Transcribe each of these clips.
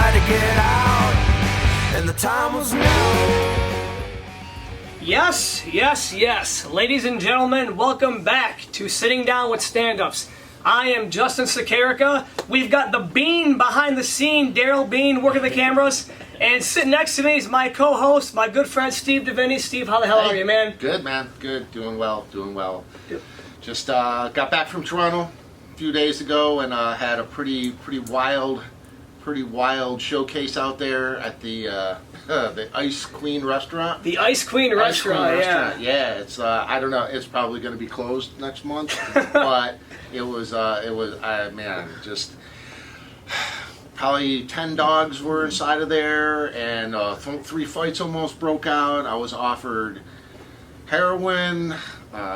tried to get out, and the time was now. Yes, yes, yes. Ladies and gentlemen, welcome back to Sitting Down with Stand-Ups. I am Justin Sakarica. We've got the Bean behind the scene, Daryl Bean, working the cameras. And sitting next to me is my co-host, my good friend Steve DeVinny. Steve, how the hell are you, man? Good, man. Good. Doing well. Doing well. Just got back from Toronto a few days ago and had a pretty wild showcase out there at the Ice Queen restaurant. The Ice Queen restaurant, yeah. Yeah, it's I don't know. It's probably going to be closed next month, but it was man, just probably 10 dogs were inside of there, and 3 fights almost broke out. I was offered heroin,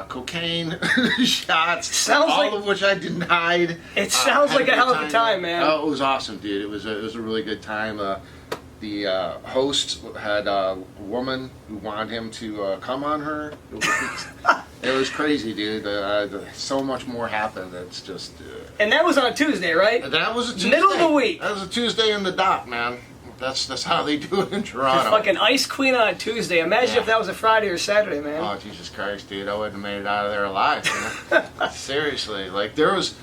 cocaine shots, all of which I denied. It sounds like a hell of a time, man. Oh, it was awesome, dude. It was a really good time. The host had a woman who wanted him to come on her. It was crazy, dude. So much more happened. It's just. And that was on a Tuesday, right? That was a Tuesday. Middle of the week. That was a Tuesday in the dock, man. That's how they do it in Toronto. The fucking Ice Queen on a Tuesday. Imagine if that was a Friday or Saturday, man. Oh, Jesus Christ, dude. I wouldn't have made it out of there alive. You know? Seriously. Like, there was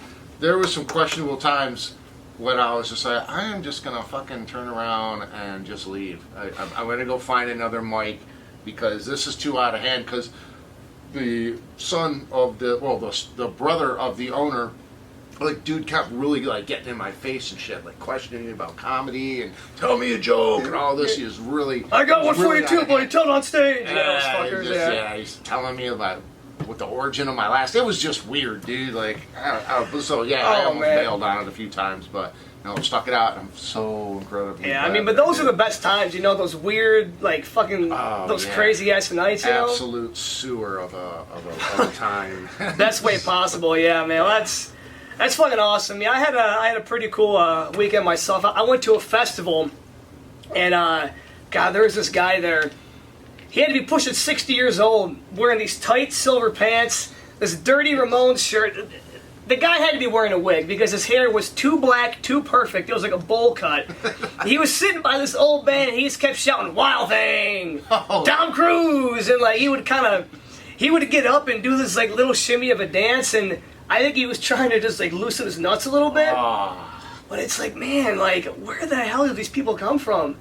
some questionable times when I was just like, I am just going to fucking turn around and just leave. I'm going to go find another mic because this is too out of hand. Because the son of the brother of the owner, like, dude kept really, like, getting in my face and shit, like, questioning me about comedy and tell me a joke and all this. He was really... I got one for you too, buddy. Tell it on stage. He's telling me about what the origin of my last... It was just weird, dude. Like, I almost bailed on it a few times, but, you know, stuck it out. I'm so incredibly I mean, but those are the best times, you know, those weird, like, fucking, crazy-ass nights, you know? Absolute sewer of a time. Best way possible, yeah, man. Well, that's fucking awesome. Yeah, I had a pretty cool weekend myself. I went to a festival, and God, there was this guy there. He had to be pushing 60 years old, wearing these tight silver pants, this dirty Ramones shirt. The guy had to be wearing a wig because his hair was too black, too perfect. It was like a bowl cut. He was sitting by this old band, and he just kept shouting, "Wild Thing, Tom Cruise," and like he would get up and do this like little shimmy of a dance, and I think he was trying to just like loosen his nuts a little bit. But it's like, man, like, where the hell do these people come from?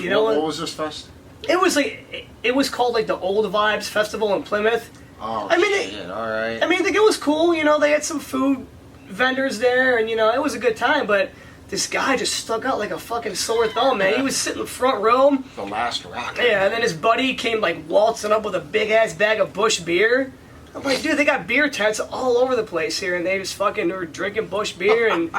You know what was this fest? It was called like the Old Vibes Festival in Plymouth. Oh, shit, all right. I mean, like, it was cool, you know, they had some food vendors there, and, you know, it was a good time, but this guy just stuck out like a fucking sore thumb, man. He was sitting in the front row. The last rock. Yeah, and then his buddy came, like, waltzing up with a big-ass bag of Busch beer. I'm like, dude, they got beer tents all over the place here, and they just fucking were drinking Busch beer, and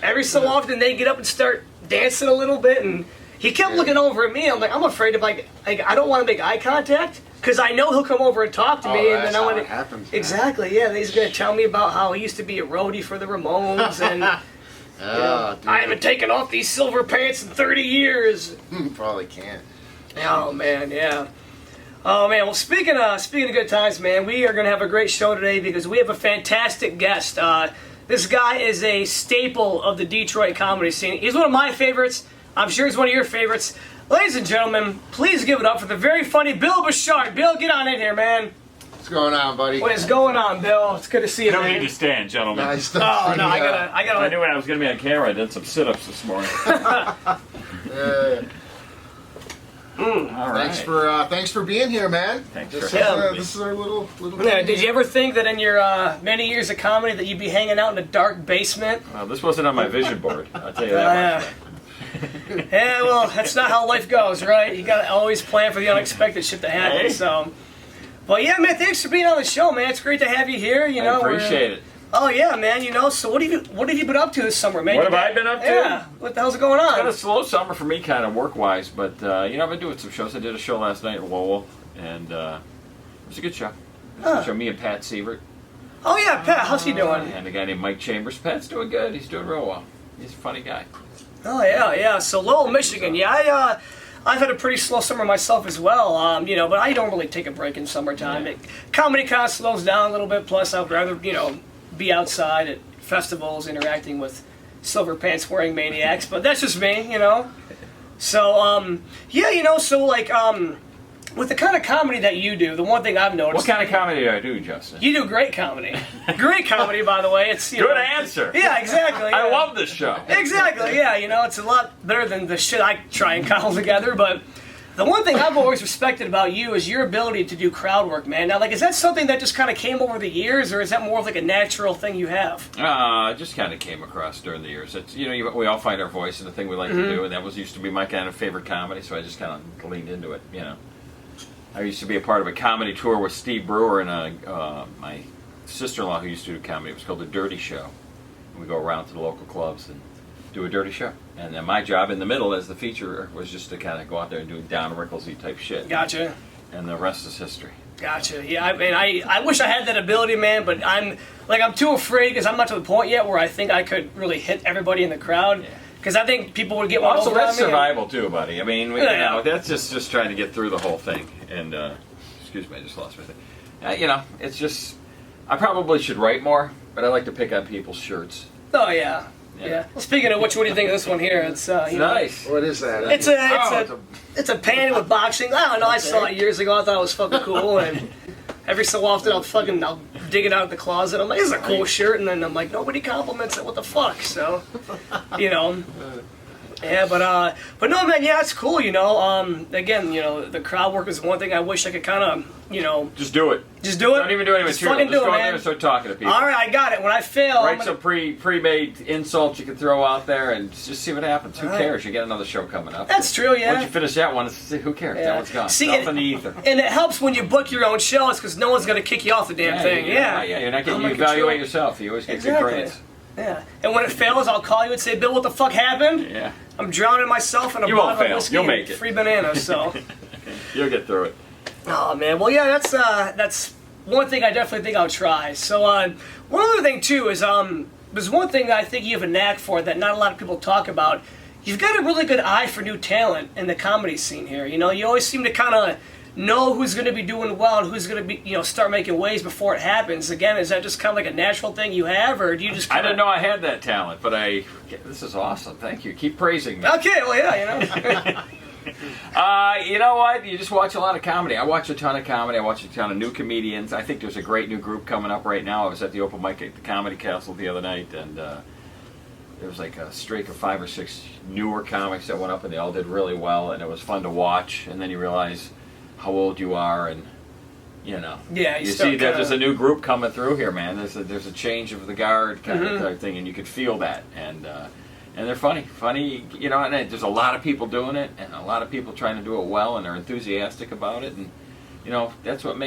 every so often they get up and start dancing a little bit, and he kept looking over at me. I'm like, I'm afraid of, like I don't want to make eye contact, because I know he'll come over and talk to me, and then I want to... happens, exactly, yeah, he's going to tell me about how he used to be a roadie for the Ramones, and I haven't taken off these silver pants in 30 years. Probably can't. Oh, man, yeah. Oh, man, well, speaking of good times, man, we are going to have a great show today because we have a fantastic guest. This guy is a staple of the Detroit comedy scene. He's one of my favorites. I'm sure he's one of your favorites. Ladies and gentlemen, please give it up for the very funny Bill Bushart. Bill, get on in here, man. What's going on, buddy? What is going on, Bill? It's good to see you, You man. don't need to stand, gentlemen. Nice. Oh, no, I gotta... I knew when I was going to be on camera, I did some sit-ups this morning. All right. Thanks for being here, man. This is our little. Yeah, did you ever think that in your many years of comedy that you'd be hanging out in a dark basement? Well, this wasn't on my vision board. I'll tell you that much. Yeah, well, that's not how life goes, right? You gotta always plan for the unexpected shit to happen. Hey. So, well, yeah, man. Thanks for being on the show, man. It's great to have you here. You know, I appreciate it. Oh yeah, man. You know, so what have you been up to this summer, man? What have I been up to? Yeah. What the hell's going on? It's been a slow summer for me, kind of work-wise, but you know, I've been doing some shows. I did a show last night in Lowell, and it was a good show. It was a good show. Me and Pat Sievert. Oh yeah, Pat. How's he doing? And a guy named Mike Chambers. Pat's doing good. He's doing real well. He's a funny guy. Oh yeah. So Lowell, Michigan. Yeah, I've had a pretty slow summer myself as well. You know, but I don't really take a break in summertime. Yeah. Comedy kind of slows down a little bit. Plus, I'd rather be outside at festivals, interacting with silver pants wearing maniacs, but that's just me, you know. So yeah, you know, so like with the kind of comedy that you do, the one thing I've noticed. What kind of comedy do I do, Justin? You do great comedy. Great comedy, by the way. It's Good answer. Yeah, exactly. I yeah. love this show. Exactly, yeah, you know, it's a lot better than the shit I try and cobble together, but the one thing I've always respected about you is your ability to do crowd work, man. Now, like, is that something that just kind of came over the years, or is that more of like a natural thing you have? It just kind of came across during the years. It's, you know, we all find our voice in the thing we like to do, and that used to be my kind of favorite comedy, so I just kind of leaned into it, you know. I used to be a part of a comedy tour with Steve Brewer and my sister-in-law who used to do comedy. It was called The Dirty Show. And we go around to the local clubs and do a dirty show. And then my job in the middle as the feature was just to kind of go out there and do Don Rickles-y type shit. Gotcha. And the rest is history. Gotcha. Yeah, I mean, I wish I had that ability, man, but I'm too afraid because I'm not to the point yet where I think I could really hit everybody in the crowd. Yeah. Because I think people would get one Also, over that's on me. survival too, buddy. I mean, you Yeah. know, that's just trying to get through the whole thing. And excuse me, I just lost my thing. You know, it's just I probably should write more, but I like to pick on people's shirts. Oh yeah. Yeah. Well, speaking of which, what do you think of this one here? It's you know, Nice. What is that? It's a pan with boxing. I don't know. I saw it years ago. I thought it was fucking cool, and every so often I'll dig it out of the closet. I'm like, this is a cool shirt, and then I'm like, nobody compliments it. What the fuck? So, you know. Yeah, but no, man. Yeah, it's cool. You know. Again, you know, the crowd work is one thing I wish I could kind of, you know, Just do it. just do it. Don't even do any Just material. fucking Just do go it, out there man. and start talking to people. All right, I got it. When I fail, I'm Write gonna- some pre-made insults you can throw out there and just see what happens. Who All right. cares? You get another show coming up. That's true. Yeah. Once you finish that one, who cares? Yeah. That one's gone. See, Off in the ether. And it helps when you book your own shows because no one's gonna kick you off the damn thing. Yeah. You're not getting I'm you in evaluate control. yourself. You always get Exactly. good grades. Yeah. And when it fails, I'll call you and say, Bill, what the fuck happened? Yeah. I'm drowning myself in a You won't bottle of fail. whiskey You'll and make it. free bananas. So. You'll get through it. Oh man. Well, yeah. That's one thing I definitely think I'll try. So one other thing too is there's one thing that I think you have a knack for that not a lot of people talk about. You've got a really good eye for new talent in the comedy scene here. You know, you always seem to kind of know who's going to be doing well and who's going to be, you know, start making waves before it happens. Again, is that just kind of like a natural thing you have, or do you just? I Kinda... didn't know I had that talent, but this is awesome. Thank you. Keep praising me. Okay, well, yeah, you know. You know what? You just watch a lot of comedy. I watch a ton of comedy. I watch a ton of new comedians. I think there's a great new group coming up right now. I was at the open mic at the Comedy Castle the other night, and there was like a streak of 5 or 6 newer comics that went up, and they all did really well, and it was fun to watch. And then you realize how old you are, and you know, Yeah, you you start see that kinda- there's a new group coming through here, man. There's a change of the guard kind of type thing, and you could feel that, and they're funny, you know. And there's a lot of people doing it, and a lot of people trying to do it well, and they're enthusiastic about it, and you know, that's what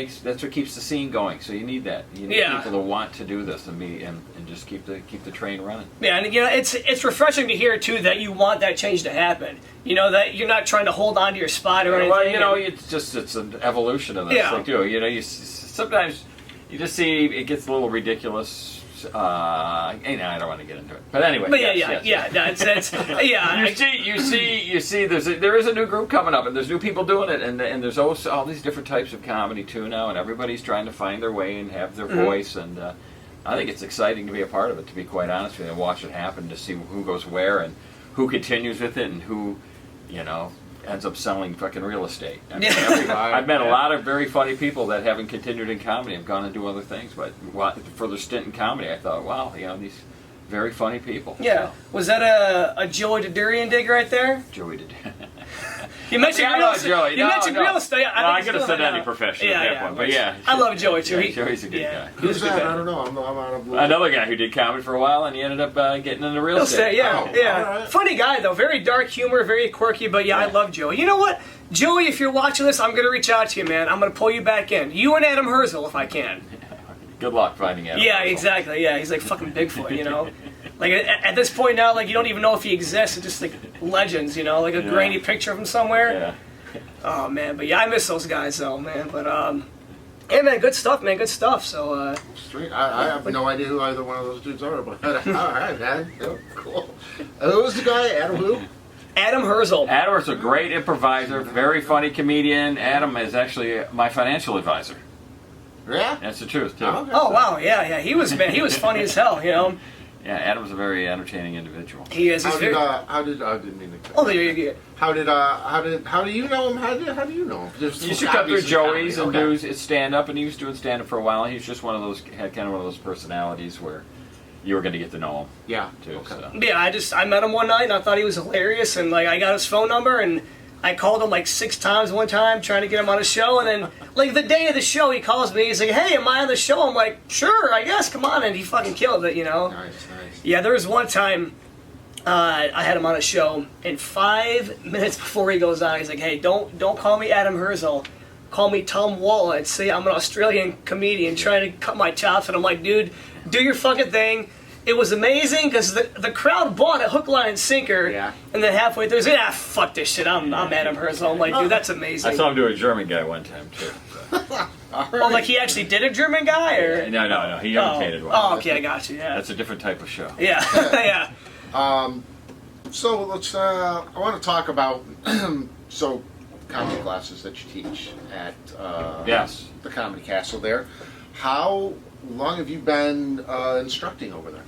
keeps the scene going. So you need that. You need Yeah. people to want to do this and just keep the train running. Yeah, and you know, it's refreshing to hear too that you want that change to happen. You know, that you're not trying to hold on to your spot or anything. Well, you know, and- it's an evolution of this Yeah. thing too. You know, sometimes you just see it gets a little ridiculous. I don't want to get into it, but anyway. But yes. yeah, it's yeah. You see. There is a new group coming up, and there's new people doing it, and there's also all these different types of comedy too now, and everybody's trying to find their way and have their voice, and I think it's exciting to be a part of it. To be quite honest with you, and watch it happen, to see who goes where and who continues with it, and who, you know, ends up selling fucking real estate. I mean, I've met a lot of very funny people that haven't continued in comedy, have gone and do other things, but for their stint in comedy, I thought, wow, you know, these very funny people. Yeah. Was that a Joey Durian dig right there? Joey did. You mentioned Yeah, real no, estate. Joey. You No, mentioned no. real estate. Well, I think could have he's said doing any that. profession at that point, but yeah. I love Joey too. Yeah, Joey's a good guy. Who's He was a that? good I guy. don't know. I'm out of blue. Another guy who did comedy for a while, and he ended up getting into real Real estate. estate, yeah, Oh, yeah. all right. Funny guy though, very dark humor, very quirky, but yeah, I love Joey. You know what, Joey, if you're watching this, I'm gonna reach out to you, man. I'm gonna pull you back in. You and Adam Herzl, if I can. Good luck finding Adam. Yeah, Herzl. exactly. Yeah, he's like fucking Bigfoot, you know. Like at this point now, like you don't even know if he exists. It's just like legends, you know, like a Yeah. grainy picture of him somewhere. Yeah. Oh man, but yeah, I miss those guys though, man. But hey man, good stuff, man, good stuff. So Straight. I have no idea who either one of those dudes are, but all right, man. Yeah, cool. Who was the guy? Adam who? Adam Herzl. Adam is a great improviser, very funny comedian. Adam is actually my financial advisor. Yeah. That's the truth too. Okay. Oh wow, yeah, he was funny as hell, you know. Yeah, Adam's a very entertaining individual. He is. He's How very. did I didn't mean to. Oh, there you go. How do you know him? How do you know him? Just You should come through obviously Joey's and comedy. do stand up, and he was doing stand up for a while. He's just one of those had kind of one of those personalities where you were going to get to know him Yeah. too. Okay. So. Yeah, I met him one night and I thought he was hilarious, and like I got his phone number and I called him like 6 times one time trying to get him on a show, and then like the day of the show he calls me, he's like, "Hey, am I on the show?" I'm like, "Sure, I guess, come on," and he fucking killed it, you know. Nice. Yeah, there was one time I had him on a show, and 5 minutes before he goes on, he's like, "Hey, don't call me Adam Herzl. Call me Tom Wallet. Say I'm an Australian comedian trying to cut my chops." And I'm like, "Dude, do your fucking thing." It was amazing because the crowd bought it hook, line, and sinker. Yeah. And then halfway through, he's like, fuck this shit. I'm Adam Herzl. I'm like, dude, that's amazing. I saw him do a German guy one time too. So. Oh, like he actually did a German guy, or? No, he imitated one. Oh, okay, I got you. Yeah. That's a different type of show. Yeah. Yeah. So let's. I want to talk about comedy classes that you teach at Yes. the Comedy Castle there. How long have you been instructing over there?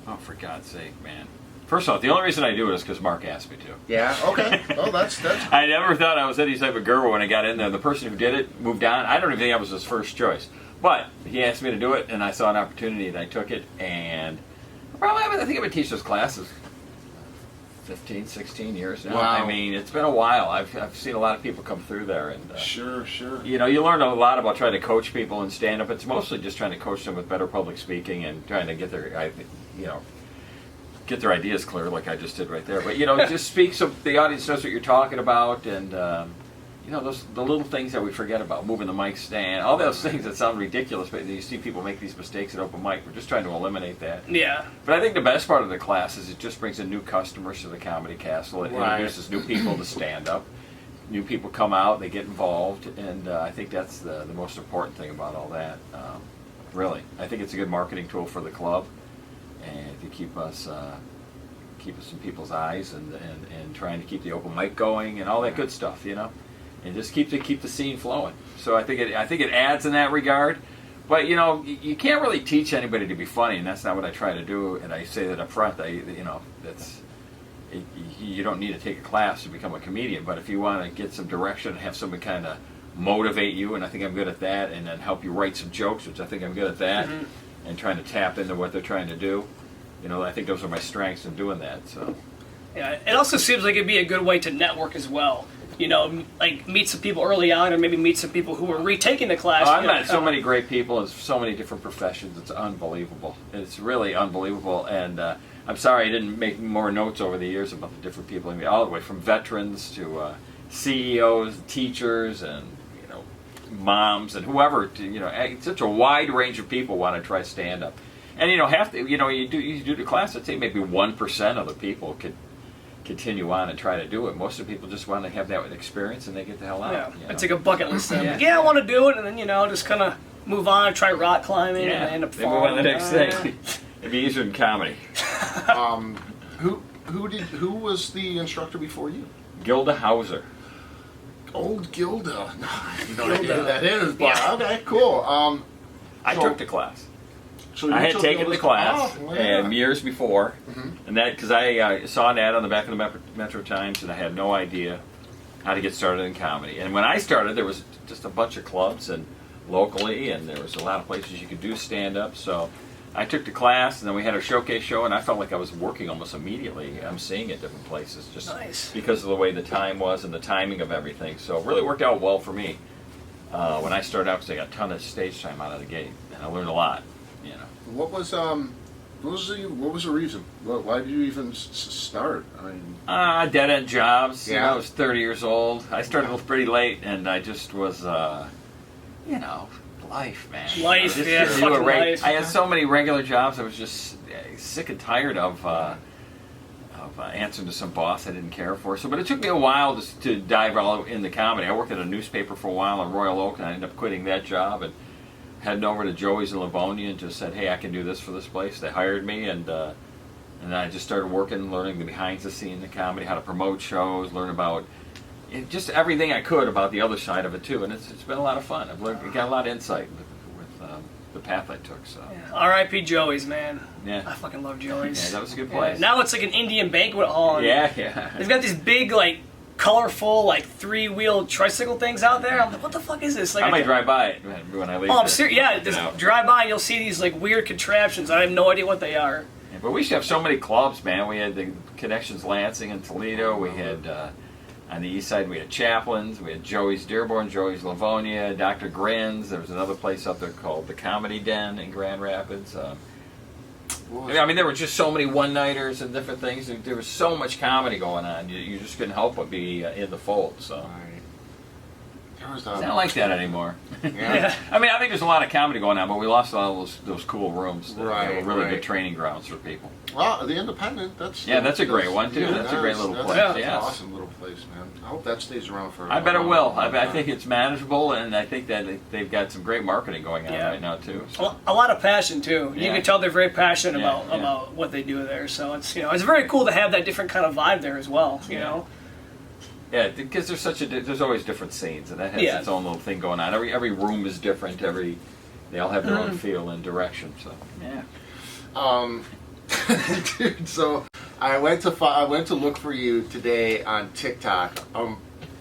Oh, for God's sake, man. First off, the only reason I do it is because Mark asked me to. Yeah. Okay. Oh, that's. I never thought I was any type of guru when I got in there. The person who did it moved on. I don't even think that was his first choice. But he asked me to do it, and I saw an opportunity, and I took it. And I think I've been teaching those classes 15, 16 years now. Wow. I mean, it's been a while. I've seen a lot of people come through there. And Sure. you know, you learn a lot about trying to coach people in stand-up. It's mostly just trying to coach them with better public speaking and trying to get their ideas clear, like I just did right there. But just speak so the audience knows what you're talking about, and the little things that we forget about, moving the mic stand, all those things that sound ridiculous, but you see people make these mistakes at open mic. We're just trying to eliminate that. Yeah. But I think the best part of the class is it just brings in new customers to the Comedy Castle. It introduces new people to stand up. New people come out, they get involved, and I think that's the most important thing about all that. Really, I think it's a good marketing tool for the club, and to keep us in people's eyes, and trying to keep the open mic going and all that good stuff, and just keep the scene flowing. So I think it adds in that regard. But you can't really teach anybody to be funny, and that's not what I try to do. And I say that up front. You don't need to take a class to become a comedian, but if you want to get some direction and have somebody kind of motivate you, and I think I'm good at that, and then help you write some jokes, which I think I'm good at that, and trying to tap into what they're trying to do, I think those are my strengths in doing that. So Yeah. It also seems like it'd be a good way to network as well. Like meet some people early on, or maybe meet some people who are retaking the class. I've met so many great people in so many different professions. It's unbelievable. It's really unbelievable. And I'm sorry I didn't make more notes over the years about the different people. I mean, all the way from veterans to CEOs, teachers, and moms, and whoever. Such a wide range of people want to try stand up. And you do the class. I'd say maybe 1% of the people could continue on and try to do it. Most of the people just want to have that experience and they get the hell out. Yeah. It's like a bucket list. Yeah. Like, I want to do it, and then just kind of move on, try rock climbing, and end up they move on falling. to the next thing. It'd be easier than comedy. Who was the instructor before you? Gilda Hauser. Old Gilda. No, I have no idea Gilda. who that is, but Yeah. okay, cool. I took the class. So you I had took taken the Gilda's class Oh, yeah. years before, and that because I saw an ad on the back of the Metro Times, and I had no idea how to get started in comedy. And when I started, there was just a bunch of clubs and locally, and there was a lot of places you could do stand up. So I took the class, and then we had a showcase show, and I felt like I was working almost immediately. I'm seeing at different places just Nice. because of the way the time was and the timing of everything. So it really worked out well for me when I started out, because I got a ton of stage time out of the gate, and I learned a lot. What was the reason? Why did you even start? I mean, Dead end jobs. Yeah. I was 30 years old. I started pretty late, and I just was, life, man. Life, Just yeah, do fucking a life. I had so many regular jobs. I was just sick and tired of answering to some boss I didn't care for. But it took me a while to dive all into comedy. I worked at a newspaper for a while in Royal Oak, and I ended up quitting that job and heading over to Joey's in Livonia and just said, hey, I can do this for this place. They hired me, and I just started working, learning the behind the scenes of comedy, how to promote shows, learn about just everything I could about the other side of it too. And it's been a lot of fun. I've got a lot of insight with the path I took. So R.I.P. Joey's, man. yeah, I fucking love Joey's. yeah, that was a good place. Now it's like an Indian banquet hall. And Yeah. they've got these big, like, colorful, like, 3-wheel tricycle things out there. I'm like, what the fuck is this? Like, I might drive by it when I leave. Oh, I'm there. serious. Yeah, Check it just out. drive by and you'll see these, like, weird contraptions. I have no idea what they are. Yeah, but we used to have so many clubs, man. We had the Connections Lansing and Toledo. We had on the east side we had Chaplin's. We had Joey's Dearborn, Joey's Livonia, Dr. Grin's. There was another place up there called the Comedy Den in Grand Rapids. I mean, there were just so many one-nighters and different things. There was so much comedy going on. You just couldn't help but be in the fold. So Right. There was it's not like that anymore. yeah. I mean, I think there's a lot of comedy going on, but we lost all those cool rooms. That Right, were really right. good training grounds for people. Well, the Independent, that's a great one, too. That's a great little place, That's yes. an awesome little place, man. I hope that stays around for. I bet it a will. long I time. think it's manageable, and I think that they've got some great marketing going on Yeah. right now too. So. A lot of passion, too. You Yeah. can tell they're very passionate Yeah, yeah. about what they do there. So it's, it's very cool to have that different kind of vibe there as well, you Yeah. know? Yeah, because there's always different scenes, and that has Yeah. its own little thing going on. Every room is different. They all have their Mm-hmm. own feel and direction. So yeah. Dude, so I went to look for you today on TikTok. I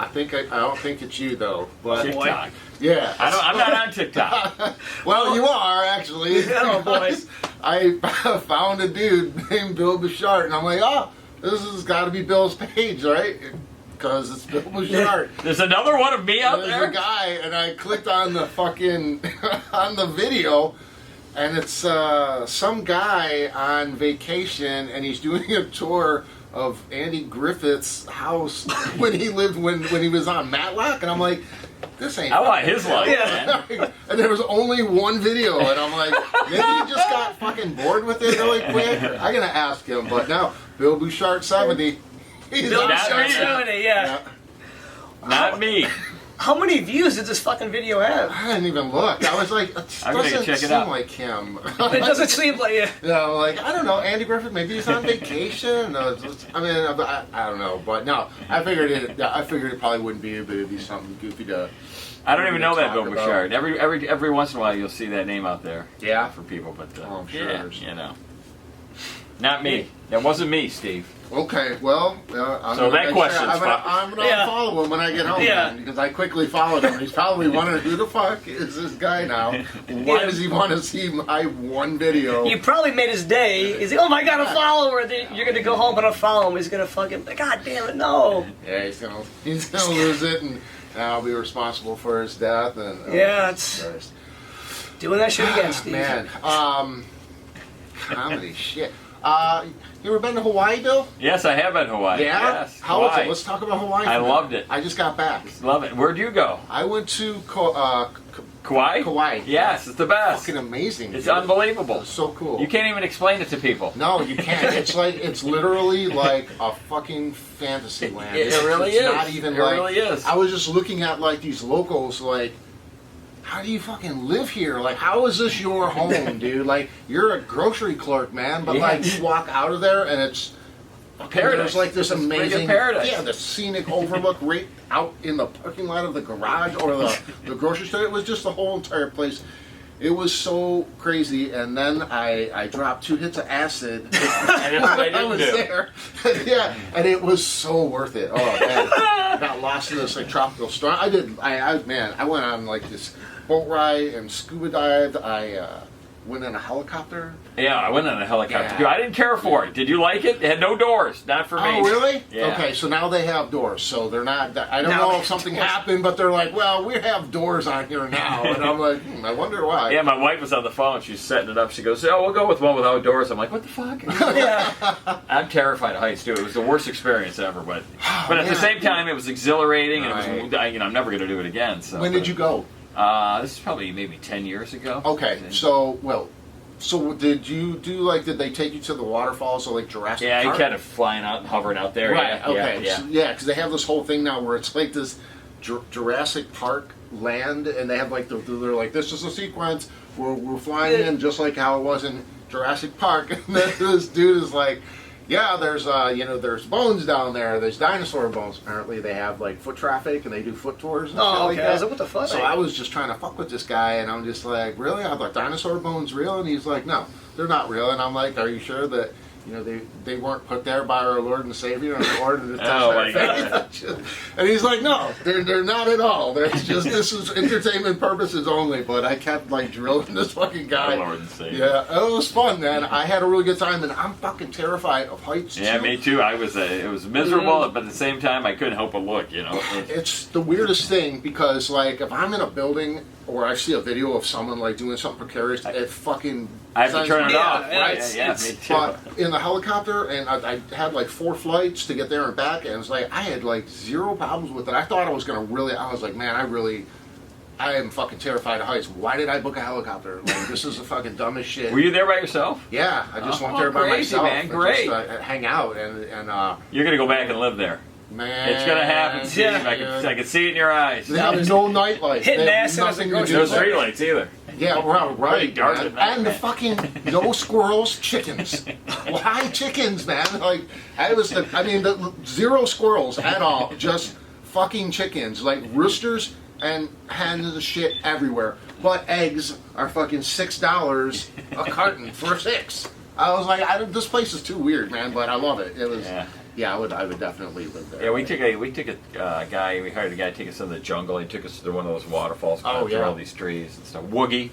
don't think it's you though, but TikTok. yeah, I'm not on TikTok. well, you are actually. Oh, boy. I found a dude named Bill Bushart, and I'm like, oh, this has got to be Bill's page, right? Because it's Bill Bushart. There's another one of me out There's there. a guy, and I clicked on the fucking on the video, and it's some guy on vacation, and he's doing a tour of Andy Griffith's house when he was on Matlock, and I'm like, this ain't. I want his life. Yeah. Man. And there was only one video, and I'm like, maybe he just got fucking bored with it really quick. I'm gonna ask him, but now Bill Bushart 70. He's Bill on Not Bushart me. 70, yeah. Not me. How many views did this fucking video have? I didn't even look. I was like, it I'm gonna doesn't check it seem out. like him. It doesn't seem like it. Like, I don't know, Andy Griffith, maybe he's on vacation. I mean, I don't know, but no, I figured it probably wouldn't be you, but it'd be something goofy to. I don't even know that Bill Talk Bushart. about. Every once in a while you'll see that name out there. Yeah. For people, but Oh, I'm sure yeah, there's- you know. Not me. That wasn't me, Steve. Okay, well, I'm So gonna that make question's I'm fucked. gonna Yeah. unfollow him when I get home, Yeah. then, because I quickly followed him. He's probably wondering who the fuck is this guy now? Why Yeah. does he want to see my one video? You probably made his day. He's like, oh my god, a follower. Then you're gonna go home and unfollow him. He's gonna fucking, god damn it, no. Yeah, he's gonna lose it, and I'll be responsible for his death. And Yeah, Jesus it's- Christ. Doing that shit again, Steve. Man, comedy shit. You ever been to Hawaii, Bill? Yes, I have been to Hawaii. Yeah. Yes. How was Hawaii. it? Let's talk about Hawaii. I for a loved minute. it. I just got back. Love it. Where'd you go? I went to Kauai? Kauai. Yes, it's the best. Fucking amazing. It's dude. unbelievable. It's so cool. You can't even explain it to people. No, you can't. It's literally like a fucking fantasy land. It really it's is. Not even It like. really is. I was just looking at like these locals, like, how do you fucking live here? Like, how is this your home, dude? Like, you're a grocery clerk, man, but Yeah. like you walk out of there and it's. Paradise. There's like this It's friggin' amazing, paradise. yeah, the scenic overlook right out in the parking lot of the garage or the grocery store. It was just the whole entire place. It was so crazy, and then I dropped 2 hits of acid. And that's what I I didn't was do. there, yeah, and it was so worth it. Oh man, I got lost in this like tropical storm. I went on like this boat ride and scuba dived. I went in a helicopter. Yeah, I went on a helicopter Yeah. too. I didn't care for it. Did you like it? It had no doors. Not for me. Oh, really? Yeah. Okay, so now they have doors. So they're not. I don't Now know they if have something doors. happened, but they're like, well, we have doors on here now, and I'm like, I wonder why. Yeah, my wife was on the phone. She's setting it up. She goes, "Oh, we'll go with one without doors." I'm like, "What the fuck?" Yeah. I'm terrified of heights too. It was the worst experience ever, but at the man. same time, it was exhilarating, and it was, Right. I'm never going to do it again. So. When did you go? This is probably maybe 10 years ago. Okay, so did you do like? Did they take you to the waterfalls or like Jurassic Yeah, Park? he kind of flying out and hovering out there. Right. Yeah, Okay. yeah, So, yeah, because they have this whole thing now where it's like this Jurassic Park land, and they have like they're like, this is a sequence. We're flying in just like how it was in Jurassic Park, and then this dude is like, Yeah, there's there's bones down there. There's dinosaur bones. Apparently, they have like foot traffic and they do foot tours and shit Oh, like okay. I was that. like, what the fuck? So I was just trying to fuck with this guy, and I'm just like, really? I'm like, dinosaur bones real? And he's like, no, they're not real. And I'm like, are you sure that they weren't put there by our Lord and Savior in order to test Oh, our my faith? And he's like, no, they're not at all. There's just this is entertainment purposes only. But I kept like drilling this fucking guy. Lord and Savior. Yeah, it was fun, man. I had a really good time, and I'm fucking terrified of heights. Yeah, too. me too. It was miserable, but at the same time, I couldn't help but look. It's the weirdest thing because, like, if I'm in a building or I see a video of someone like doing something precarious, it fucking I have to sends turn me it Yeah, off. yeah, Right? it's- Yeah, it's- me too. But in the helicopter, and I had like 4 flights to get there and back, and it's like I had like 0 problems with it. I thought I was gonna I was like, man, I am fucking terrified of heights. Why did I book a helicopter? Like, this is the fucking dumbest shit. Were you there by yourself? Yeah, I just Oh, went there by crazy, myself. man, and great. Just, hang out and You're gonna go back and live there. man, It's gonna happen, Steve. Yeah. I can see it in your eyes. They have no nightlife. Hitting They have ass in nothing the to do No with it. streetlights either. Yeah, right, right. dark man. at night, And the man. fucking no squirrels, chickens. Why chickens, man? Like the 0 squirrels at all, just fucking chickens, like roosters and hens and shit everywhere. But eggs are fucking $6 a carton for 6. I was like, this place is too weird, man. But I love it. It was. Yeah, I would definitely live there. Yeah, we took a guy. We hired a guy to take us in the jungle. He took us to one of those waterfalls. Oh, through yeah. all these trees and stuff. Woogie.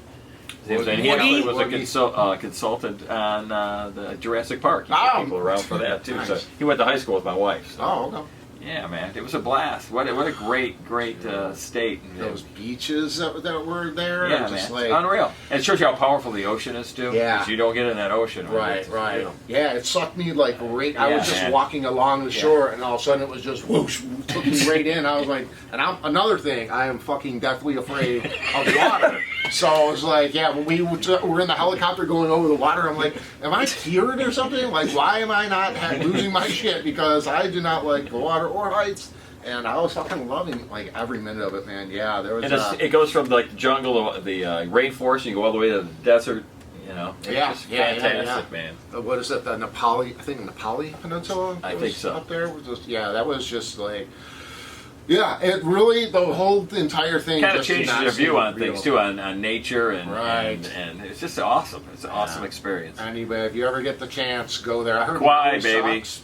He was Woogie? a consultant on the Jurassic Park. He Oh. took people around for that too. So Nice. he went to high school with my wife. So. Oh, okay. Yeah, man, it was a blast. What a great state. Those beaches that were there. Yeah, just man, like, it's unreal. And it shows you how powerful the ocean is too. Yeah. Because you don't get in that ocean. Right, right. Yeah, it sucked me like right. I Yeah, was just man. walking along the shore, and all of a sudden it was just whoosh, took me right in. I was like, another thing, I am fucking deathly afraid of water. So I was like, yeah, when we were in the helicopter going over the water, I'm like, am I cured or something? Like, why am I not losing my shit? Because I do not like the water or heights. And I was fucking loving like every minute of it, man. Yeah, there was. And it goes from like the jungle, the rainforest, and you go all the way to the desert. It's Yeah, just yeah, fantastic, man. What is it? The Nepali? I think Nepali Peninsula. I was think so. Up there was just that was just like. Yeah, it really the entire thing Kind of just did changes not your view seem on real. things too, on nature and Right. and it's just awesome. It's an awesome experience. Anyway, if you ever get the chance, go there. I heard Kauai, it really baby. sucks,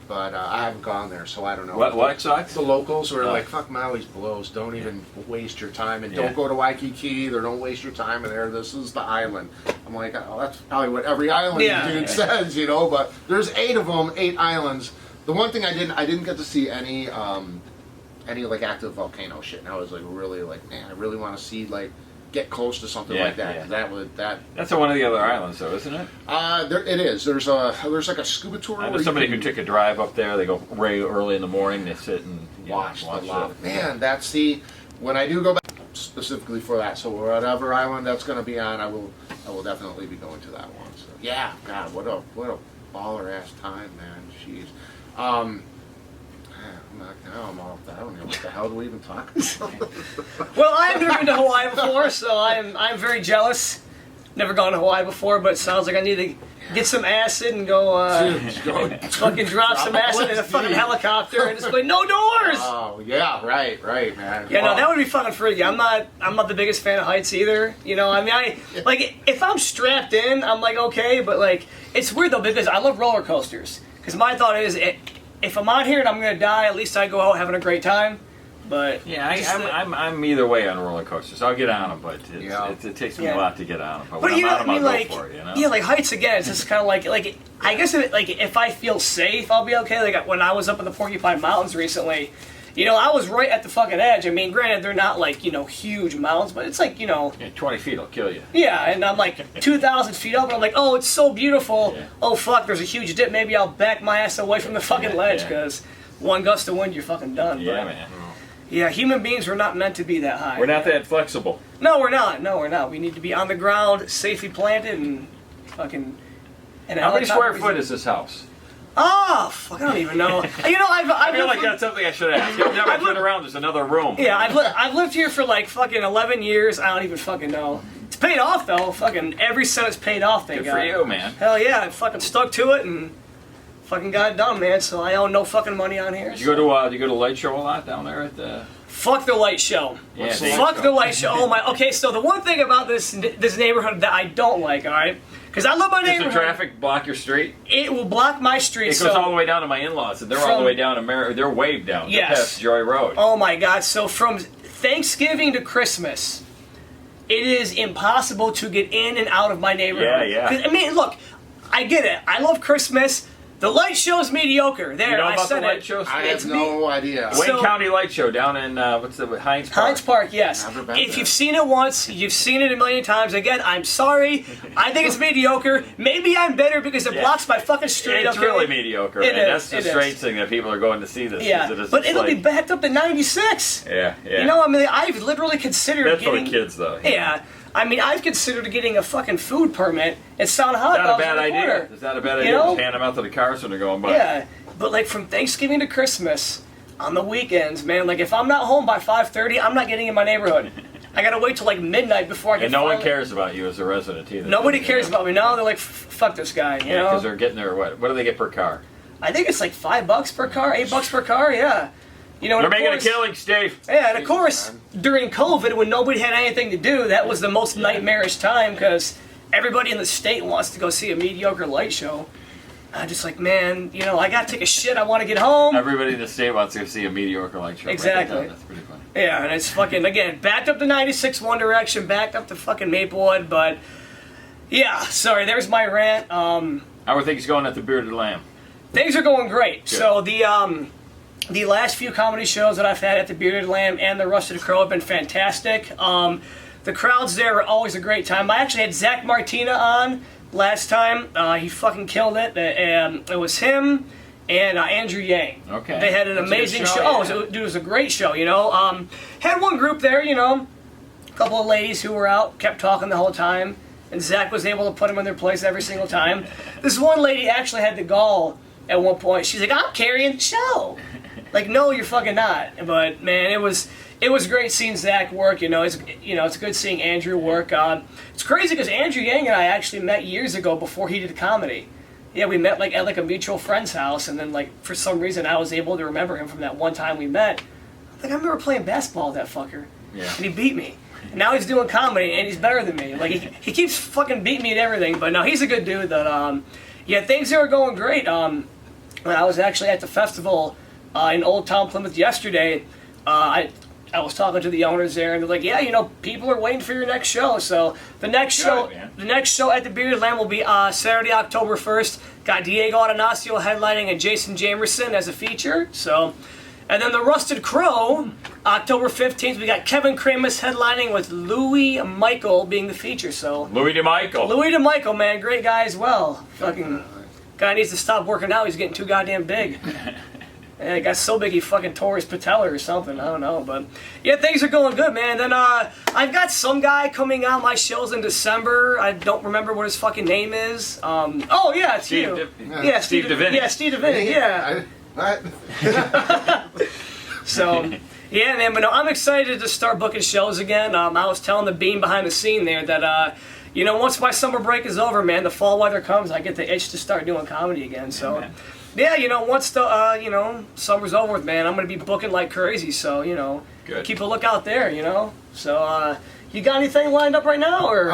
but I haven't gone there, so I don't know. What sucks? The locals were Oh. like, "Fuck Maui's blows. Don't even waste your time, and Yeah. don't go to Waikiki. Or don't waste your time in there. This is the island." I'm like, "Oh, that's probably what every island Yeah. dude says, But there's 8 of them, 8 islands. The one thing I didn't get to see any like active volcano shit. And I was like, really like, man, I really want to see like get close to something Yeah, like that. yeah. 'Cause that would That's on one of the other islands, though, isn't it? it is. There's like a scuba tour. I where know you somebody can who took a drive up there. They go way early in the morning. They sit and watch the it. lava. Man, that's when I do go back specifically for that. So whatever island that's going to be on, I will definitely be going to that one. So yeah, God, what a baller ass time, man. Jeez. I don't know what the hell do we even talk about. Well, I've never been to Hawaii before, so I'm very jealous. Never gone to Hawaii before, but it sounds like I need to get some acid and go fucking drop some acid in a fucking helicopter and just go, no doors! Oh yeah, right, man. Yeah, no, Wow. that would be fucking freaky. I'm not the biggest fan of heights either. I like if I'm strapped in, I'm like okay, but like it's weird though because I love roller coasters. Because my thought is, if I'm out here and I'm gonna die, at least I go out having a great time. But Yeah, just I'm either way on roller coasters. I'll get on them, but Yeah. it takes me Yeah. a lot to get on them. But But when you I'm know, on I them, mean, I'll like, go for it. yeah, like heights again. It's just kind of like I guess if I feel safe, I'll be okay. Like when I was up in the Porcupine Mountains recently, I was right at the fucking edge. I mean, granted, they're not like huge mountains, but it's like Yeah, 20 feet will kill you. yeah. And I'm like 2,000 feet up, and I'm like, oh, it's so beautiful. Yeah. Oh fuck, there's a huge dip. Maybe I'll back my ass away from the fucking Yeah, ledge yeah. because one gust of wind, you're fucking done. Yeah, But, man. yeah, human beings are not meant to be that high. We're not that flexible. No, we're not. No, we're not. We need to be on the ground, safely planted, and fucking. And How many square foot is this house? Oh, fuck, I don't even know. You know, I feel like that's something I should ask. Every time I turn around, there's another room. Yeah, I've lived here for like fucking 11 years. I don't even fucking know. It's paid off though. Fucking every cent is paid off. Thank Good God. for you, man. Hell yeah, I fucking stuck to it and fucking got it done, man. So I owe no fucking money on here. Do you go to light show a lot down there at the? Fuck the light show. Yeah, Fuck the light show. Oh my. Okay, so the one thing about this neighborhood that I don't like, all right, because I love my Does the neighborhood. traffic block your street? It will block my street. It goes all the way down to my in-laws, and they're all the way down to they're way down. Yes. They're past Joy Road. Oh my God. So from Thanksgiving to Christmas, it is impossible to get in and out of my neighborhood. Yeah, yeah. I mean, look, I get it. I love Christmas. The light show's mediocre. There, You know I about said the light it. shows? I It's have no idea. Wait. Wayne County Light Show down in what's the Heinz Park? Heinz Park, yes. Never been If there. you've seen it once, you've seen it a million times. Again, I'm sorry. I think it's mediocre. Maybe I'm bitter because it Yeah. blocks my fucking street. It's okay? really mediocre, It and is, that's the it is. strange thing that people are going to see this. Yeah, is that it's but just it'll be like- backed up to 96. Yeah, yeah. You know, I mean, I've literally considered that's for getting... the kids, though. Yeah. I mean, I've considered getting a fucking food permit and selling hot It's not a dogs bad on the idea. corner. It's not a bad You idea. know? Just hand them out to the cars when they're going by. Yeah, but like from Thanksgiving to Christmas, on the weekends, man, like if I'm not home by 5:30, I'm not getting in my neighborhood. I gotta wait till like midnight before I can And no one finally- cares about you as a resident either. Nobody cares about me. No, they're like, fuck this guy, you Yeah, because know? they're getting their what? What do they get per car? I think it's like $5 per car, $8 per car, yeah. You know, and They're of making course, a killing, Steve. Yeah, and of course, during COVID, when nobody had anything to do, that was the most nightmarish time because everybody in the state wants to go see a mediocre light show. I'm just like, man, you know, I gotta take a shit. I want to get home. Everybody in the state wants to see a mediocre light show. Exactly. Right. That's pretty funny. Yeah, and it's fucking, again, backed up to 96 One Direction, backed up to fucking Maplewood, but yeah, sorry, there's my rant. How are things going at the Bearded Lamb? Things are going great. Good. So the last few comedy shows that I've had at the Bearded Lamb and the Rusted Crow have been fantastic. The crowds there are always a great time. I actually had Zach Martina on last time. He fucking killed it. And it was him and Andrew Yang. Okay. They had an That's a good amazing show, show. yeah. Oh, dude, it was a great show, you know. Had one group there, you know, a couple of ladies who were out, kept talking the whole time. And Zach was able to put them in their place every single time. This one lady actually had the gall at one point. She's like, I'm carrying the show. Like, no, you're fucking not. But man, it was great seeing Zach work. It's good seeing Andrew work. It's crazy because Andrew Yang and I actually met years ago before he did comedy. Yeah, we met like at like a mutual friend's house, and then like for some reason I was able to remember him from that one time we met. Like I remember playing basketball with that fucker, Yeah. and he beat me. And now he's doing comedy, and he's better than me. Like he keeps fucking beating me at everything. But no, he's a good dude. That yeah, things are going great. When I was actually at the festival in Old Town Plymouth yesterday, I was talking to the owners there, and they're like, "Yeah, you know, people are waiting for your next show." So the next show, man. the next show at the Bearded Lamb will be Saturday, October 1st. Got Diego Atanasio headlining and Jason Jamerson as a feature. So, and then the Rusted Crow, October 15th. We got Kevin Kramus headlining with Louis Michael being the feature. So Louis DeMichael. Louis DeMichael, man, great guy as well. Fucking guy needs to stop working out. He's getting too goddamn big. Yeah, he got so big he fucking tore his patella or something. I don't know, but yeah, things are going good, man. Then I've got some guy coming on my shows in December. I don't remember what his fucking name is. Oh yeah, it's Steve you. Div- Yeah, Steve DeVinny. Yeah, Steve DeVinny. Yeah. What? So yeah, man. But no, I'm excited to start booking shows again. I was telling the beam behind the scene there that once my summer break is over, man, the fall weather comes, I get the itch to start doing comedy again. So. Amen. Yeah, once the summer's over with, man, I'm gonna be booking like crazy. So Good. keep a lookout there. So you got anything lined up right now, or?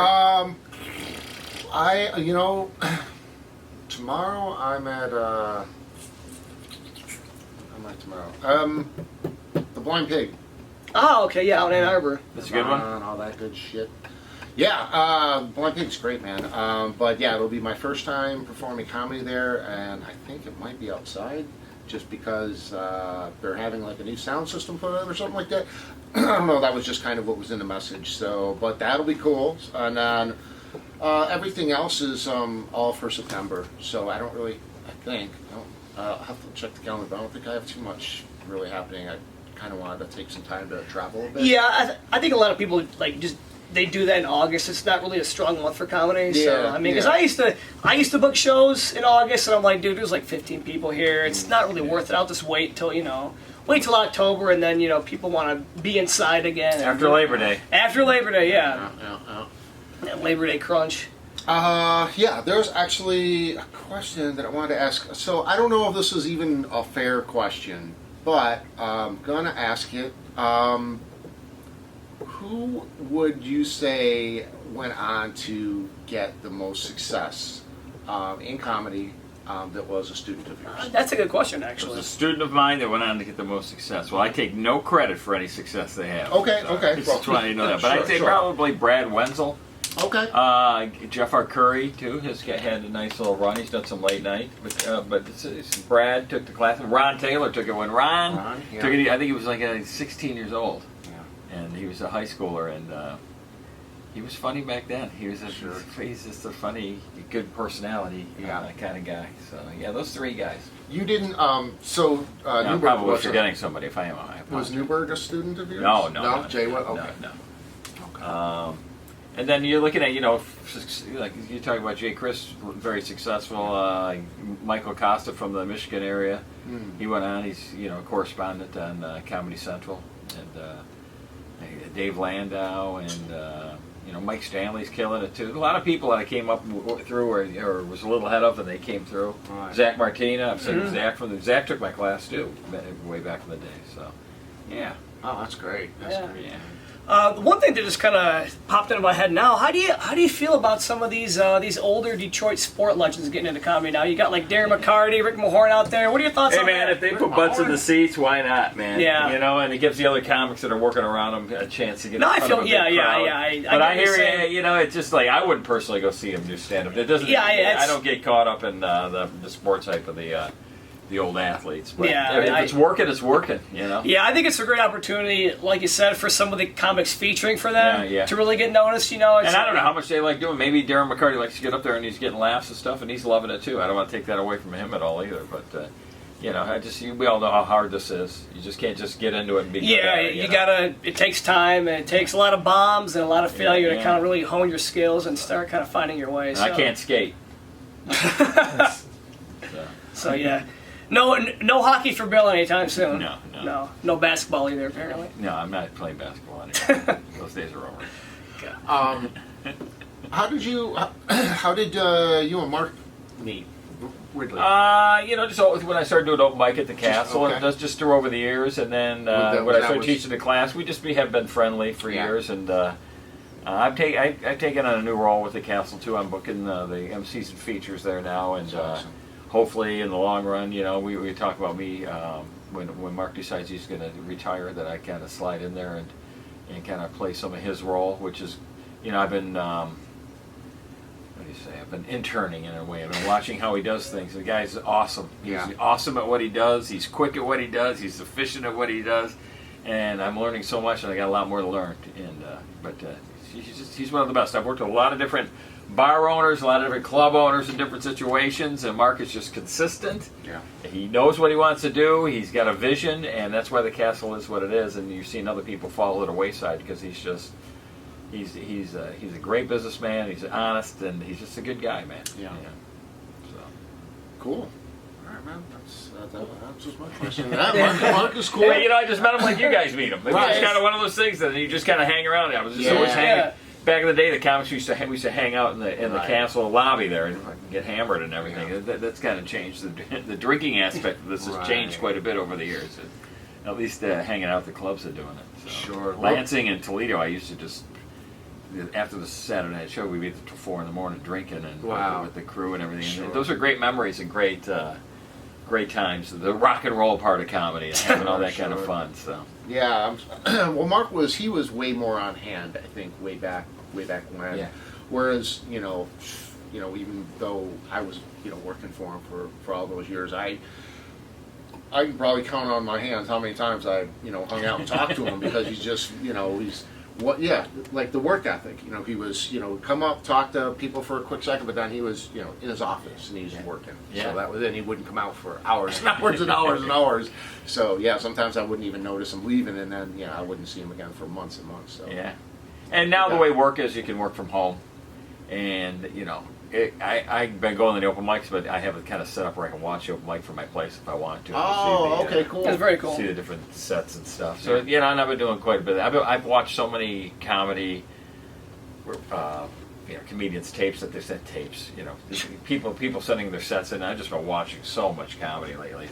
Tomorrow I'm at how am I tomorrow? The Blind Pig. Oh, okay, yeah, out in Ann Arbor. That's a good one. And all that good shit. Yeah, Blind Pig's great, man. But yeah, it'll be my first time performing comedy there, and I think it might be outside, just because they're having like a new sound system put in or something like that. I don't know. That was just kind of what was in the message. So, but that'll be cool. And then everything else is all for September. So I don't really. I'll have to check the calendar, but I don't think I have too much really happening. I kind of wanted to take some time to travel a bit. Yeah, I think a lot of people like just they do that in August. It's not really a strong month for comedy. So Yeah, I mean, because yeah. I used to book shows in August, and I'm like, dude, there's like 15 people here. It's not really worth it. I'll just wait till wait till October, and then people want to be inside again. After Labor Day. After Labor Day, yeah. Yeah. That Labor Day crunch. Yeah, there's actually a question that I wanted to ask. So I don't know if this is even a fair question, but I'm gonna ask it. Who would you say went on to get the most success in comedy that was a student of yours? That's a good question, It was actually. a student of mine that went on to get the most success. Well, I take no credit for any success they have. Okay, So okay. I just want you to know that. But Sure, I'd say sure. probably Brad Wenzel. Okay. Jeff R. Curry, too, has had a nice little run. He's done some late night. But Brad took the class. Ron Taylor took it when Ron yeah. took it. I think he was like 16 years old. Yeah. And he was a high schooler. And he was funny back then. He's just a funny, good personality kind of guy. So, yeah, those three guys. You didn't. I'm Newberg probably was forgetting somebody if I am. Was Newberg a student of yours? No. Jay was? No, Okay. no. Okay. And then you're looking at, like you're talking about Jay Chris, very successful. Michael Costa from the Michigan area. He went on. He's a correspondent on Comedy Central, and Dave Landau, and Mike Stanley's killing it too. A lot of people that I came up through or was a little ahead of, and they came through. Right. Zach Martina. I've seen Zach took my class too, way back in the day. So, yeah. Oh, that's great. That's Yeah. great. Yeah. The one thing that just kind of popped into my head now, how do you feel about some of these older Detroit sport legends getting into comedy now? You got like Darren McCarty, Rick Mahorn out there. What are your thoughts Hey on man, that? if they put butts in the seats, why not, man? Yeah. And it gives the other comics that are working around them a chance to get. No, in I front feel of a yeah. big crowd. I But get I what you're hear saying. it's just like I wouldn't personally go see him do stand up. It doesn't. Yeah, I don't get caught up in the sports hype of the old athletes. But Yeah, if it's working, it's working. Yeah, I think it's a great opportunity, like you said, for some of the comics featuring for them Yeah. to really get noticed. It's And I don't know how much they like doing. Maybe Darren McCarty likes to get up there and he's getting laughs and stuff, and he's loving it too. I don't want to take that away from him at all either. But we all know how hard this is. You just can't just get into it and be. good at it, you gotta. It takes time, and it takes a lot of bombs and a lot of failure to kind of really hone your skills and start kind of finding your way. And I can't skate. So yeah, no hockey for Bill anytime soon. No basketball either apparently. No, I'm not playing basketball anymore. Those days are over. How did you and Mark meet? Weirdly. Just when I started doing open mic at the castle, okay. and just through over the years, and then when I started teaching the class, we have been friendly for years, and I've taken on a new role with the castle too. I'm booking the MCs and features there now, and awesome. hopefully in the long run, we talk about me when Mark decides he's going to retire, that I kind of slide in there and kind of play some of his role, which is, I've been. I've been interning in a way. I've been watching how he does things. The guy's awesome. He's awesome at what he does. He's quick at what he does. He's efficient at what he does. And I'm learning so much, and I got a lot more to learn. But he's one of the best. I've worked with a lot of different bar owners, a lot of different club owners in different situations, and Mark is just consistent. Yeah. He knows what he wants to do. He's got a vision, and that's why the castle is what it is. And you're seeing other people fall to the wayside because he's a great businessman. He's honest, and he's just a good guy, man. Yeah. So Cool. All right, man. That's just my question. Mark is cool. Hey, I just met him like you guys meet him. It's Right. kind of one of those things that you just kind of hang around. I was just Yeah. always hanging. Yeah. Back in the day, the comics we used to hang out in the Right. castle lobby there and get hammered and everything. Yeah. That's kind of changed. The drinking aspect of this has Right. changed quite a bit over the years. At least hanging out at the clubs are doing it. So. Sure. Lansing and Toledo, I used to just. After the Saturday night show, we'd be till 4 a.m. drinking and Wow. with the crew and everything. Sure. And those are great memories and great times. The rock and roll part of comedy and having all that kind of Sure. fun. So Yeah. Well, Mark was way more on hand. I think way back when. Yeah. Whereas even though I was working for him for all those years, I can probably count on my hands how many times I hung out and talked to him because he's just like the work ethic. He was come up, talk to people for a quick second, but then he was in his office and he's working. Yeah. So that was it. He wouldn't come out for hours and hours and hours and hours. So yeah, sometimes I wouldn't even notice him leaving, and then I wouldn't see him again for months and months. So yeah. And now the way work is, you can work from home, and you know, I've been going to the open mics, but I have it kind of set up where I can watch the open mic from my place if I want to. Oh, okay, cool. That's very cool. See the different sets and stuff. So you know, and I've been doing quite a bit. I've watched so many comedy, comedians tapes that they sent tapes. You know, people sending their sets in. I've just been watching so much comedy lately.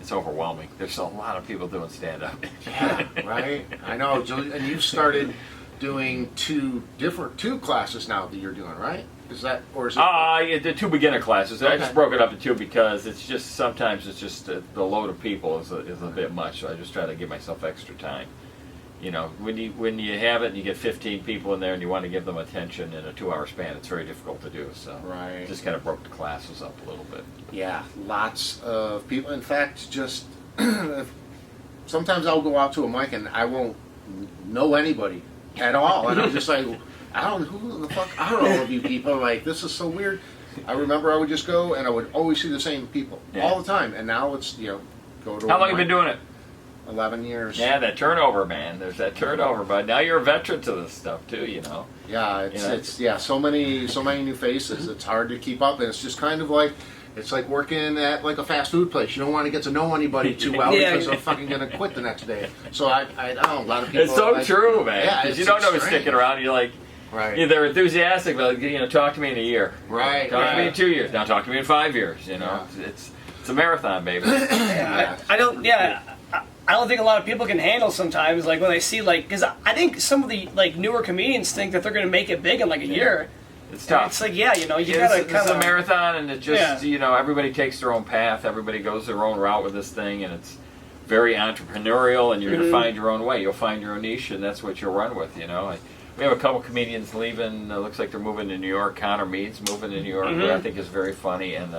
It's overwhelming. There's a lot of people doing stand up. Yeah, right. I know. And you've started doing two classes now that you're doing, right? Is that, or is it? The 2 beginner classes. Okay. I just broke it up into 2 because it's just sometimes it's just the load of people is a bit much. So I just try to give myself extra time. You know, when you have it and you get 15 people in there and you want to give them attention in a 2-hour span, it's very difficult to do. So Right. just kind of broke the classes up a little bit. Yeah, lots of people. In fact, just sometimes I'll go out to a mic and I won't know anybody at all, and I'm just like, I don't know who the fuck are all of you people. Like, this is so weird. I remember I would just go and I would always see the same people all the time, and now it's go to. How long have you been doing it? 11 years. Yeah, that turnover, man. There's that turnover, but now you're a veteran to this stuff too. You know. Yeah, it's so many new faces. It's hard to keep up, and it's just kind of like. It's like working at like a fast food place. You don't want to get to know anybody too well because they're fucking gonna quit the next day. So I know a lot of people. It's so true, man. Yeah, Because you don't know who's sticking around. You're like, right. They're enthusiastic, but talk to me in a year. Right. Talk to me in 2 years. Now talk to me in 5 years. You know, it's a marathon, baby. I don't think a lot of people can handle sometimes, like when they see, like, because I think some of the like newer comedians think that they're going to make it big in like a year. It's tough. It's like, you gotta kind It's a of. marathon, and it just everybody takes their own path. Everybody goes their own route with this thing, and it's very entrepreneurial. And you're going to find your own way. You'll find your own niche, and that's what you'll run with. You know, we have a couple comedians leaving. Looks like they're moving to New York. Connor Mead's moving to New York, who I think is very funny, and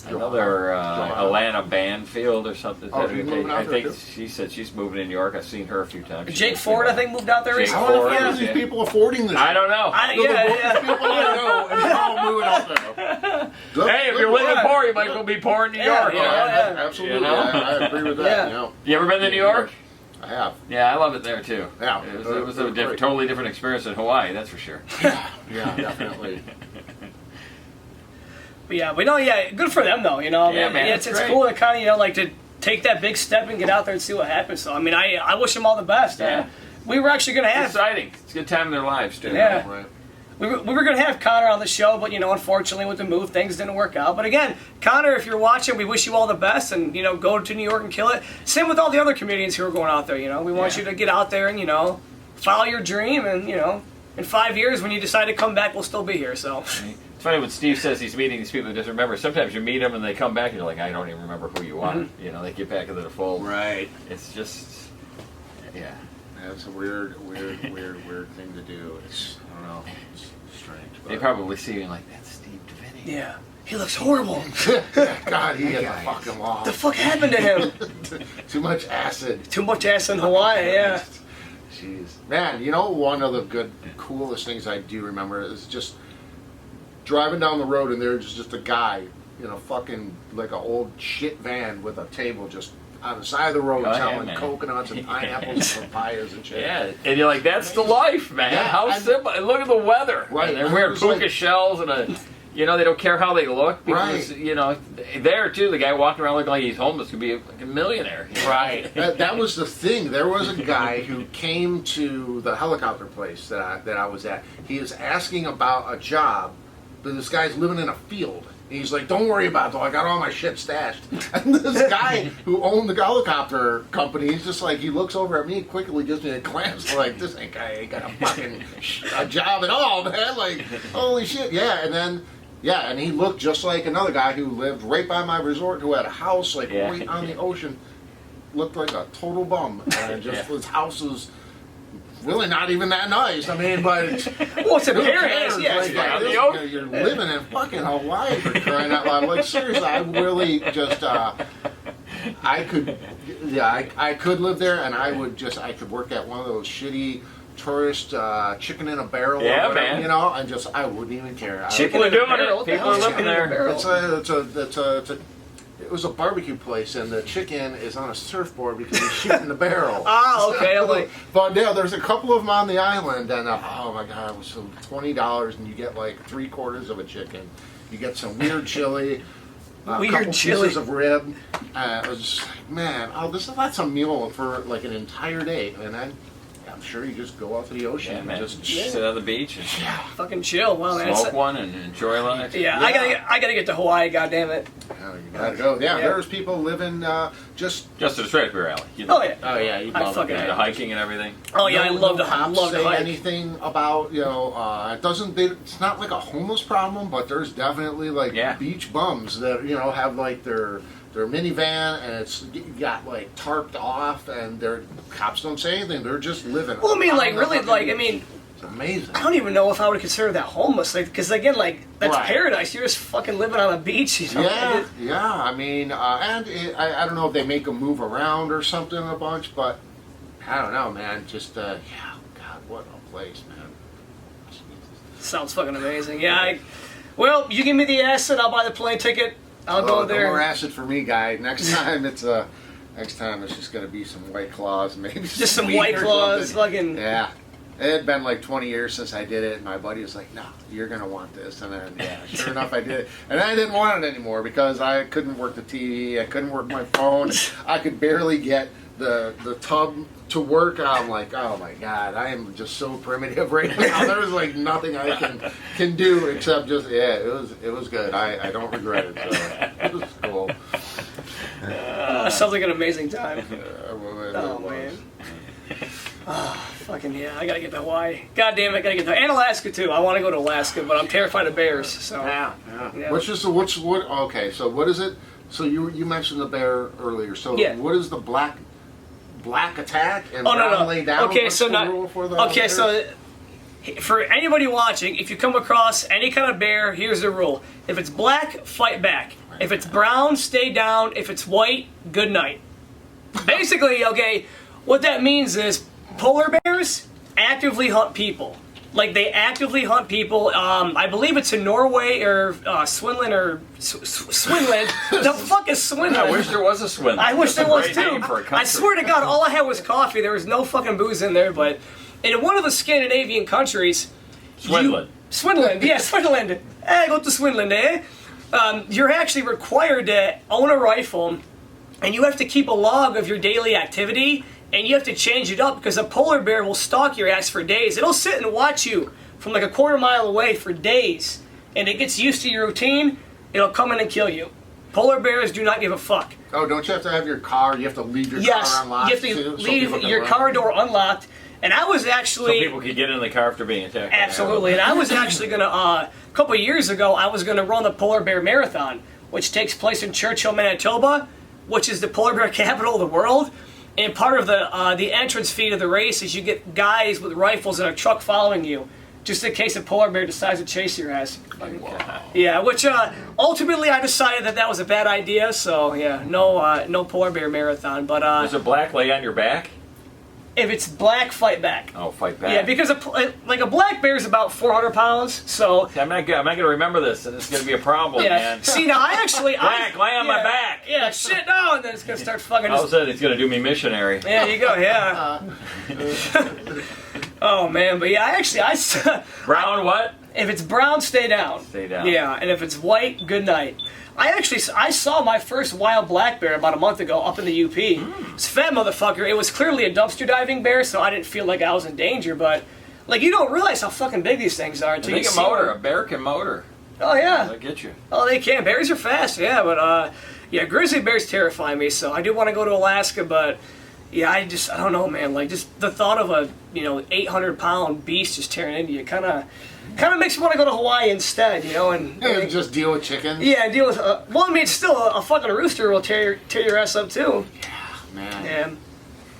another Alana Banfield or something. Oh, she's moving out I there think too? she said she's moving to New York. I've seen her a few times. Jake Ford, I think, moved out there Jake recently. Ford. How are these people affording this? I don't know. The people I know, and they're all moving out there. Hey, if you're living poor, you might as well be poor in New York. Absolutely. You know? I agree with that. Yeah. You ever been to New York? I have. Yeah, I love it there too. Yeah. It was a totally different experience than Hawaii, that's for sure. Yeah, definitely. But good for them though. Yeah, man, it's it's great. cool to kind of like to take that big step and get out there and see what happens. So I mean, I wish them all the best. Yeah. We were actually going to It's have. exciting. It's a good time in their lives too. Yeah. Right. We were going to have Connor on the show, but unfortunately with the move, things didn't work out. But again, Connor, if you're watching, we wish you all the best, and go to New York and kill it. Same with all the other comedians who are going out there. We want you to get out there and follow your dream, and in 5 years when you decide to come back, we'll still be here. So. It's funny when Steve says he's meeting these people. He doesn't remember. Sometimes you meet them and they come back and you're like, I don't even remember who you are. They get back into the fold. Right. It's just, yeah. That's a weird thing to do. It's, I don't know. It's strange. But. They probably see you and like, that's Steve DeVinny. Yeah. He looks horrible. God, he got the fucking law. The fuck happened to him? Too much acid. Too much ass in Hawaii, yeah. Jeez. Man, one of the coolest things I do remember is just driving down the road and there's just a guy in a fucking, like, an old shit van with a table just on the side of the road selling coconuts and pineapples and papayas and shit. Yeah, and you're like, that's the life, man. Yeah, How simple. And look at the weather. Right. And they're wearing It's puka like- shells and they don't care how they look. Because, Right. there too, the guy walking around looking like he's homeless could be like a millionaire. Right. That was the thing. There was a guy who came to the helicopter place that I was at. He was asking about a job, but this guy's living in a field. And he's like, don't worry about it, though. I got all my shit stashed. And this guy who owned the helicopter company, he's just like, he looks over at me, quickly gives me a glance, like, this guy ain't got a fucking a job at all, man. Like, holy shit. Yeah, and then... Yeah, and he looked just like another guy who lived right by my resort, who had a house like right on the ocean. Looked like a total bum, and just his house was really not even that nice. I mean, but Well, it's a who paradise, cares? yes. Like, you're living in fucking Hawaii for crying out loud. Like seriously, I really just I could live there, and I could work at one of those shitty tourist chicken in a barrel, Yeah, or whatever, man. I wouldn't even care. Chicken People are in a doing barrel? it. What the People hell are is living chicken in a there. barrel? it was a barbecue place, and the chicken is on a surfboard because he's shooting the barrel. Ah, okay. I'm like, But yeah, there's a couple of them on the island, and oh my god, it was so $20, and you get like 3/4 of a chicken. You get some weird chili, a Weird couple chili. pieces of rib. It was just like, man, that's a meal for like an entire day, and I'm sure you just go out to the ocean Yeah, and man. just Sit on the beach and fucking chill. Wow, man. smoke one and enjoy life. Yeah, Yeah. I gotta get to Hawaii. God damn it. oh, you gotta go. Yeah, Yeah. there's people living just. Just to the Straight Beer Alley. You know. Oh yeah. Oh yeah, you I love fucking it. The hiking and everything. Oh yeah, I love to cops say hike. anything about it doesn't. It's not like a homeless problem, but there's definitely like Yeah. beach bums that have like their minivan and it's got like tarped off, and their cops don't say anything. They're just living. Well, I mean, like on the really, fucking like I beach. mean, it's amazing. I don't even know if I would consider that homeless, like because again, like that's Right. paradise. You're just fucking living on a beach, you know. Yeah. I mean, I don't know if they make them move around or something a bunch, but I don't know, man. Just God, what a place, man. Sounds fucking amazing. Yeah. Well, you give me the asset, I'll buy the plane ticket. I'll go No there. more acid for me, guy. Next time it's just gonna be some White Claws, maybe Just some weed White or Claws, something. fucking. Yeah, it had been like 20 years since I did it, and my buddy was like, "No, you're gonna want this." And then, yeah, sure enough, I did it, and I didn't want it anymore because I couldn't work the TV, I couldn't work my phone, I could barely get the tub to work. I'm like, oh my god, I am just so primitive right now. There's like nothing I can do except just it was good. I don't regret it. So it was cool. Sounds like an amazing time. Well, it Oh was. man. Fucking yeah, I gotta get to Hawaii. God damn it, I gotta get to and Alaska too. I want to go to Alaska, but I'm terrified of bears. So Yeah. Yeah. What? Okay, so what is it? So you mentioned the bear earlier. So Yeah. what is the black attack and Oh no brown no. lay down? Okay, What's so the not rule for the okay. bears? So for anybody watching, if you come across any kind of bear, here's the rule: if it's black, fight back. If it's brown, stay down. If it's white, good night. Basically, okay, what that means is polar bears actively hunt people. Like they actively hunt people. I believe it's in Norway or Swinland or Swinland. The fuck is Swinland? I wish there was a swim. I wish That's there a was great too. name for a I country. swear to God, all I had was coffee. There was no fucking booze in there. But in one of the Scandinavian countries, Swinland. Swinland, yeah, Swinland. Go to Swinland, eh? You're actually required to own a rifle, and you have to keep a log of your daily activity, and you have to change it up because a polar bear will stalk your ass for days. It'll sit and watch you from like a quarter mile away for days, and it gets used to your routine. It'll come in and kill you. Polar bears do not give a fuck. Oh, don't you have to have your car? You have to leave your Yes, car unlocked. you have to too, so leave people can your run? car door unlocked. And I was So actually people could get in the car after being attacked. by absolutely, and I was actually gonna a couple of years ago I was gonna run the Polar Bear Marathon, which takes place in Churchill, Manitoba, which is the polar bear capital of the world. And part of the entrance fee to the race is you get guys with rifles in a truck following you, just in case a polar bear decides to chase your ass. Wow. Yeah, which ultimately I decided that was a bad idea. So yeah, no Polar Bear Marathon. But Was it black lay on your back? if it's black, fight back. Oh, fight back. Yeah, because a black bear is about 400 pounds. So I'm not going to remember this, and it's going to be a problem, yeah. man. See now, I actually Black, lay on my yeah, back. Yeah, shit no, and then it's gonna start fucking. All of a sudden, it's going to do me missionary. There you go. Yeah. Oh man, but yeah, I Brown what? if it's brown, stay down. Stay down. Yeah, and if it's white, good night. I saw my first wild black bear about a month ago up in the UP. It's a fat motherfucker. It was clearly a dumpster diving bear, so I didn't feel like I was in danger. But like, you don't realize how fucking big these things are until They you can see motor. one. A bear can motor. Oh yeah. They'll get you. Oh, they can. Bears are fast. Yeah, but yeah, grizzly bears terrify me. So I do want to go to Alaska, but yeah, I don't know, man. Like just the thought of a 800-pound beast just tearing into you kind of makes me want to go to Hawaii instead, and Just deal with chickens. yeah, deal with well, I mean, it's still a fucking rooster will tear your ass up too. Man. Yeah.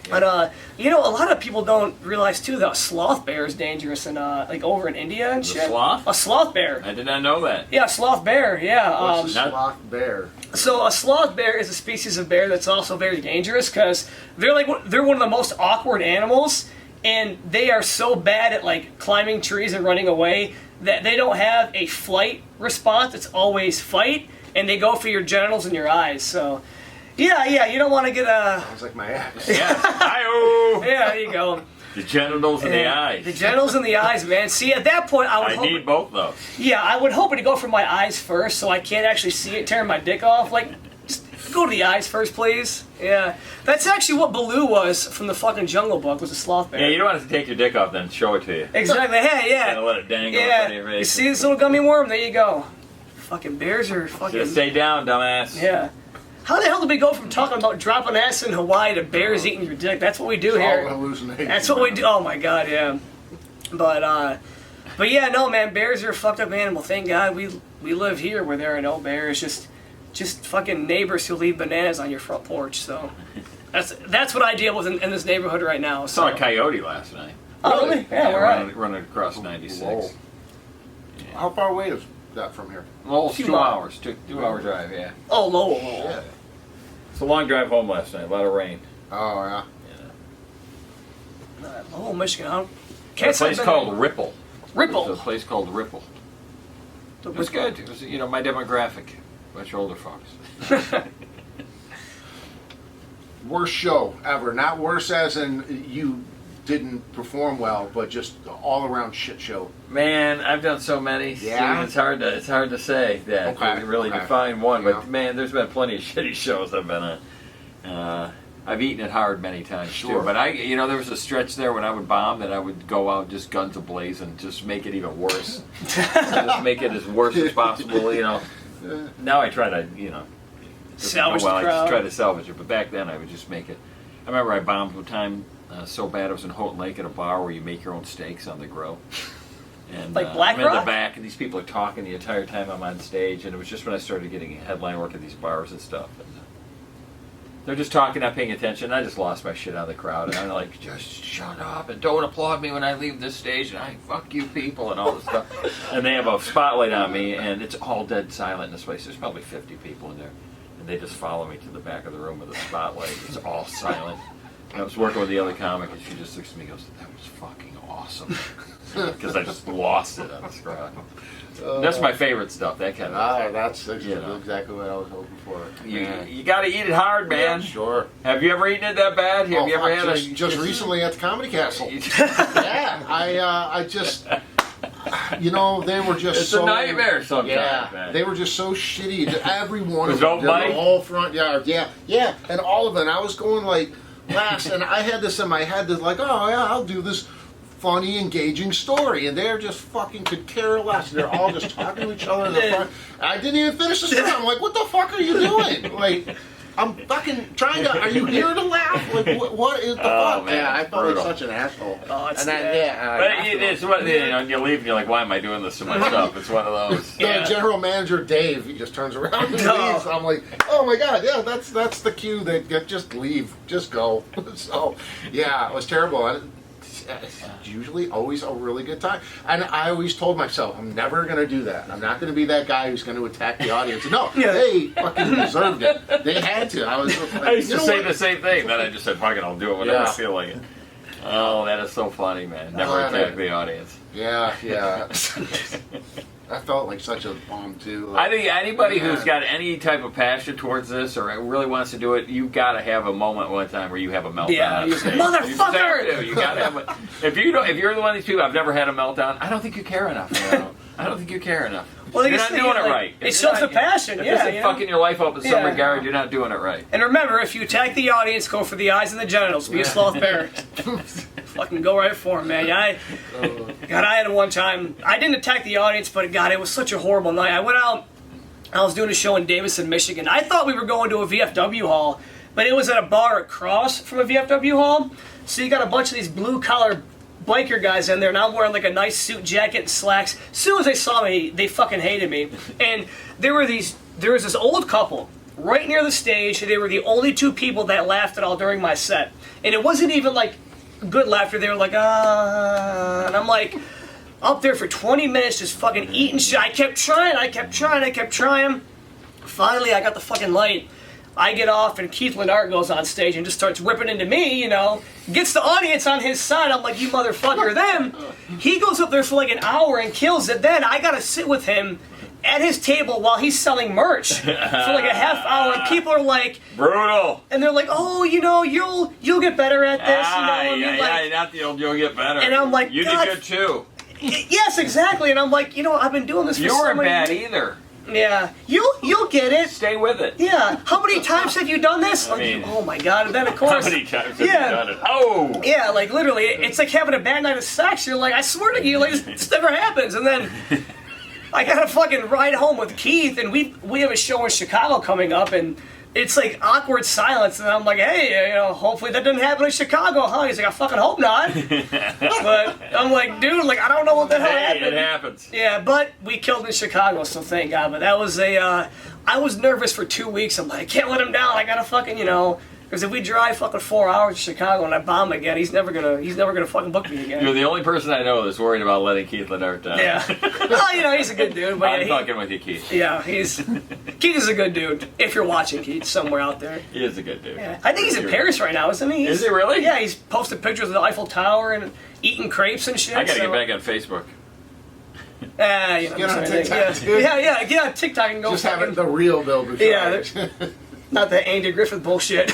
But a lot of people don't realize too that a sloth bear is dangerous and like over in India and shit. sloth? A sloth bear. I did not know that. Yeah, a sloth bear. Yeah. What's a not- sloth bear? So a sloth bear is a species of bear that's also very dangerous because they're one of the most awkward animals, and they are so bad at like climbing trees and running away that they don't have a flight response. It's always fight. and they go for your genitals and your eyes. So, yeah, you don't want to get a. Sounds like my ex. Yes. Hi-oh. Yeah, there you go. The genitals and the eyes. The genitals and the eyes, man. See, at that point, I would I hope. need both those. Yeah, I would hope it to go for my eyes first, so I can't actually see it tearing my dick off. Like, just go to the eyes first, please. Yeah, that's actually what Baloo was from the fucking Jungle Book. Was a sloth bear. Yeah, you don't want to take your dick off, then show it to you. Exactly. Hey, yeah. Gotta let it dangle in front of Yeah. your You face. see this little gummy worm? There you go. Fucking bears are fucking. Just stay down, dumbass. Yeah. How the hell did we go from talking about dropping ass in Hawaii to bears eating your dick? That's what we do All here. hallucination. That's what we do. Oh my god, yeah. But yeah, no, man, bears are a fucked up animal. Thank God we live here where there are no bears. Just fucking neighbors who leave bananas on your front porch. So that's what I deal with in this neighborhood right now. I So. saw a coyote last night. Oh really? Yeah, we're right. running across 96. Whoa. How far away is that from here? Well, it's Few 2 miles. hours. 2 hour drive, yeah. Oh, Lowell. Yeah. It's a long drive home last night. A lot of rain. Oh yeah. Lowell, Michigan. A Can't say place I've been called there. Ripple. Ripple. There's a place called Ripple. It was good. It was, my demographic. Much older folks. Worst show ever. Not worse as in you didn't perform well, but just all around shit show. Man, I've done so many. Yeah? Steve, it's hard to say that. Okay, You can really okay. define one. Yeah. But man, there's been plenty of shitty shows I've been on. I've eaten it hard many times Sure. too. But there was a stretch there when I would bomb that I would go out just guns ablazing, just make it even worse. Just make it as worse as possible. Now I try to Salvage the I crowd. just try to salvage it. But back then I would just make it. I remember I bombed one time so bad I was in Houghton Lake at a bar where you make your own steaks on the grill. And Like Black I'm in the Rock? back, and these people are talking the entire time I'm on stage. And it was just when I started getting headline work at these bars and stuff. And, they're just talking, not paying attention. I just lost my shit out of the crowd, and I'm like, just shut up and don't applaud me when I leave this stage, and fuck you people and all this stuff. And they have a spotlight on me, and it's all dead silent in this place. There's probably 50 people in there, and they just follow me to the back of the room with a spotlight. It's all silent. And I was working with the other comic, and she just looks at me and goes, "That was fucking awesome," because I just lost it on this crowd. That's my favorite stuff. That kind of. That's You know. exactly what I was hoping for. You got to eat it hard, man. Sure. Have you ever eaten it that bad? Have you ever had just recently at the Comedy Castle? Yeah, I just, they were just It's so a nightmare sometimes. Yeah, man. they were just so shitty. Every one Was of them, Oak did the Mike? whole front yard. Yeah, and all of it. I was going like last, and I had this in my head that like, oh yeah, I'll do this funny, engaging story, and they're just fucking could care less. They're all just talking to each other in the front. I didn't even finish the story. I'm like, what the fuck are you doing? Like, I'm fucking trying to. Are you here to laugh? Like, what is the fuck? man, Yeah, I felt like brutal. such an asshole. Oh, it's and then, bad. But it is what you leave and you're like, why am I doing this to myself? It's one of those. The general manager Dave, he just turns around and No. leaves. I'm like, oh my god, yeah, that's the cue. That just leave, just go. So, yeah, it was terrible. It's usually always a really good time, and I always told myself, I'm never gonna do that. I'm not gonna be that guy who's gonna attack the audience. No, Yeah. they fucking deserved it. They had to. I was. Like, I used to you know say what? the same thing. Then I just said, fuck it, I'll do it whenever I Yeah. feel like it. Oh, that is so funny, man. Never Oh, attack man. the audience. Yeah. I felt like such a bomb too. I think anybody Man. who's got any type of passion towards this or really wants to do it, you got to have a moment one time where you have a meltdown. Yeah, on you stage. say, "Motherfucker!" You just have to. You got to have a, if you're the one of these people, I've never had a meltdown. I don't think you care enough. I don't think you care enough. Well, you're you not see, doing it like, right. it If shows you're not- the passion, If yeah, it's you know? fucking your life up in some Yeah. regard, you're not doing it right. And remember, if you attack the audience, go for the eyes and the genitals. Be a sloth bear. Fucking go right for him, man. I had one time. I didn't attack the audience, but God, it was such a horrible night. I went out. I was doing a show in Davison, Michigan. I thought we were going to a VFW hall, but it was at a bar across from a VFW hall. So you got a bunch of these blue-collar biker guys in there, and I'm wearing like a nice suit jacket and slacks. As soon as they saw me, they fucking hated me. And there was this old couple right near the stage. They were the only two people that laughed at all during my set. And it wasn't even like good laughter. They were like, ah. And I'm like, up there for 20 minutes just fucking eating shit. I kept trying. Finally, I got the fucking light. I get off and Keith Lennart goes on stage and just starts ripping into me, gets the audience on his side. I'm like, you motherfucker. Then he goes up there for like an hour and kills it. Then I gotta sit with him at his table while he's selling merch for like a half hour, and people are like, brutal. and they're like, oh, you'll get better at this, Not the old, you'll get better. And I'm like, you God, did good too. Yes, exactly. And I'm like, I've been doing this for You so weren't many bad years. either. Yeah, you'll get it. Stay with it. Yeah. How many times have you done this? I mean, oh my God! And then of course, how many times have you done it? Oh. Yeah, like literally, it's like having a bad night of sex. You're like, I swear to you, like this never happens. And then I got to fucking ride home with Keith, and we have a show in Chicago coming up, and it's like awkward silence, and I'm like, hey, hopefully that didn't happen in Chicago, huh? He's like, I fucking hope not. But I'm like, dude, like I don't know what the hell happened. It happens. Yeah, but we killed in Chicago, so thank God. But that was I was nervous for 2 weeks. I'm like, I can't let him down. I gotta fucking, because if we drive fucking 4 hours to Chicago and I bomb again, he's never gonna fucking book me again. You're the only person I know that's worried about letting Keith Lennart down. Yeah. Well, he's a good dude. But I'm fucking with you, Keith. Yeah, Keith is a good dude. If you're watching, Keith, somewhere out there. He is a good dude. Yeah. I think he's in Paris right now, isn't he? Is he really? Yeah, he's posted pictures of the Eiffel Tower and eating crepes and shit. I gotta get back on Facebook. Get on TikTok, too. Yeah, get on TikTok and go Just fucking... have it the real Bill Bushart. Yeah, not the Andy Griffith bullshit.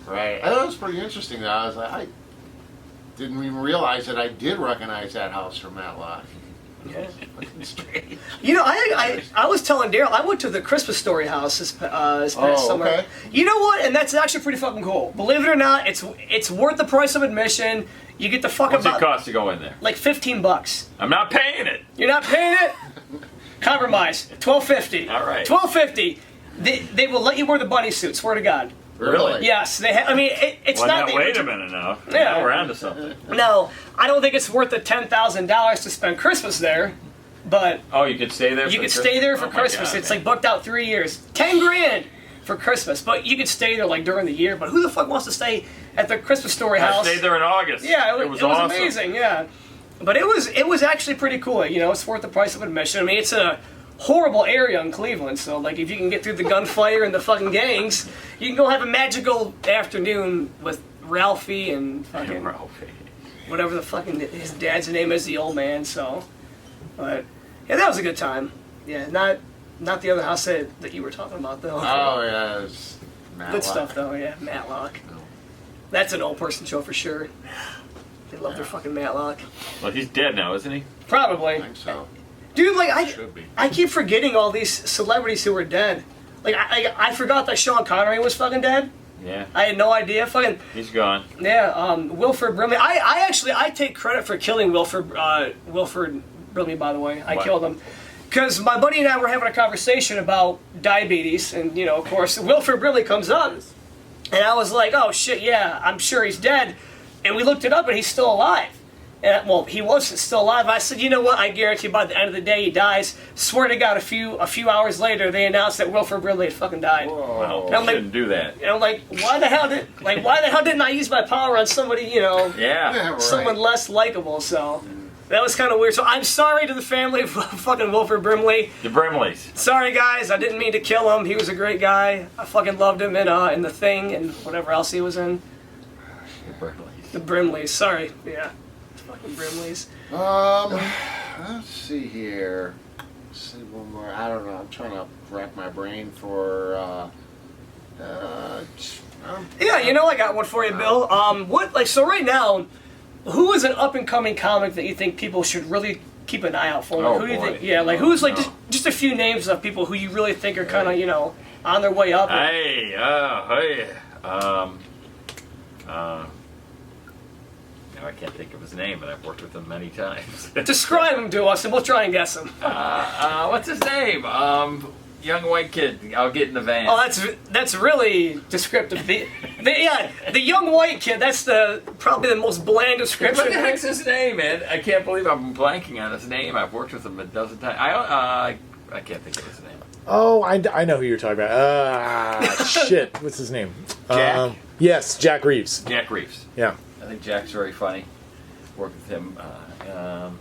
Right. I thought it was pretty interesting, though. I was like, I didn't even realize that I did recognize that house from Matlock. Yeah. Fucking strange. I was telling Daryl, I went to the Christmas Story house this past summer. Okay. You know what? And that's actually pretty fucking cool. Believe it or not, it's worth the price of admission. You get the fucking... What's it cost to go in there? Like $15. I'm not paying it. You're not paying it? Compromise. $12.50. All right. $12.50. They will let you wear the bunny suit, swear to God. Really? Yes, I mean, it's Well, not... now, wait a minute now. Yeah. Now we're on to something. No, I don't think it's worth the $10,000 to spend Christmas there, but... Oh, you could stay there for You could stay there for Oh my Christmas. God, It's man. like booked out 3 years. 10 grand for Christmas, but you could stay there like during the year. But who the fuck wants to stay at the Christmas Story I house? stayed there in August. Yeah, it was was awesome. amazing. Yeah, but it was actually pretty cool. It's worth the price of admission. I mean, it's a horrible area in Cleveland, so like if you can get through the gunfire and the fucking gangs, you can go have a magical afternoon with Ralphie and fucking whatever the fucking his dad's name is, the old man. So, but yeah, that was a good time. Yeah, not the other house that you were talking about though. Oh, yeah. It's Matlock. Good stuff though. Yeah, Matlock. That's an old person show for sure. They love their fucking Matlock. Well, he's dead now, isn't he? Probably. I think so. Dude, like Should be. I keep forgetting all these celebrities who are dead. Like I forgot that Sean Connery was fucking dead. Yeah. I had no idea. Fucking He's gone. yeah. Wilford Brimley. I take credit for killing Wilford Brimley. By the way, I What? killed him because my buddy and I were having a conversation about diabetes, and of course, Wilford Brimley comes up, and I was like, oh shit, yeah, I'm sure he's dead, and we looked it up, and he's still alive. And, well, he wasn't still alive. I said, you know what? I guarantee by the end of the day he dies. Swear to God, a few hours later, they announced that Wilford Brimley had fucking died. Well, And I'm like- shouldn't do that. And I'm like, why the hell didn't I use my power on somebody, Yeah. Yeah, right. someone less likable? So that was kind of weird. So I'm sorry to the family of fucking Wilford Brimley. The Brimleys. Sorry, guys. I didn't mean to kill him. He was a great guy. I fucking loved him in The Thing and whatever else he was in. The Brimleys. The Brimleys. Sorry. Yeah. Fucking Brimleys. Let's see here. Let's see one more. I don't know. I'm trying to rack my brain for. Yeah, I got one for you, Bill. So right now, who is an up and coming comic that you think people should really keep an eye out for? Oh, Who do you boy. think? Yeah, like who's like No. just a few names of people who you really think are kind of on their way up. Hey, now I can't think of his name, and I've worked with him many times. Describe him to us, and we'll try and guess him. What's his name? Young white kid. I'll get in the van. Oh, that's really descriptive. The young white kid. That's probably the most bland description. What the heck's his name, man? I can't believe I'm blanking on his name. I've worked with him a dozen times. I can't think of his name. Oh, I know who you're talking about. Shit. What's his name? Jack? Yes, Jack Reeves. Jack Reeves. Yeah. I think Jack's very funny. Worked with him. I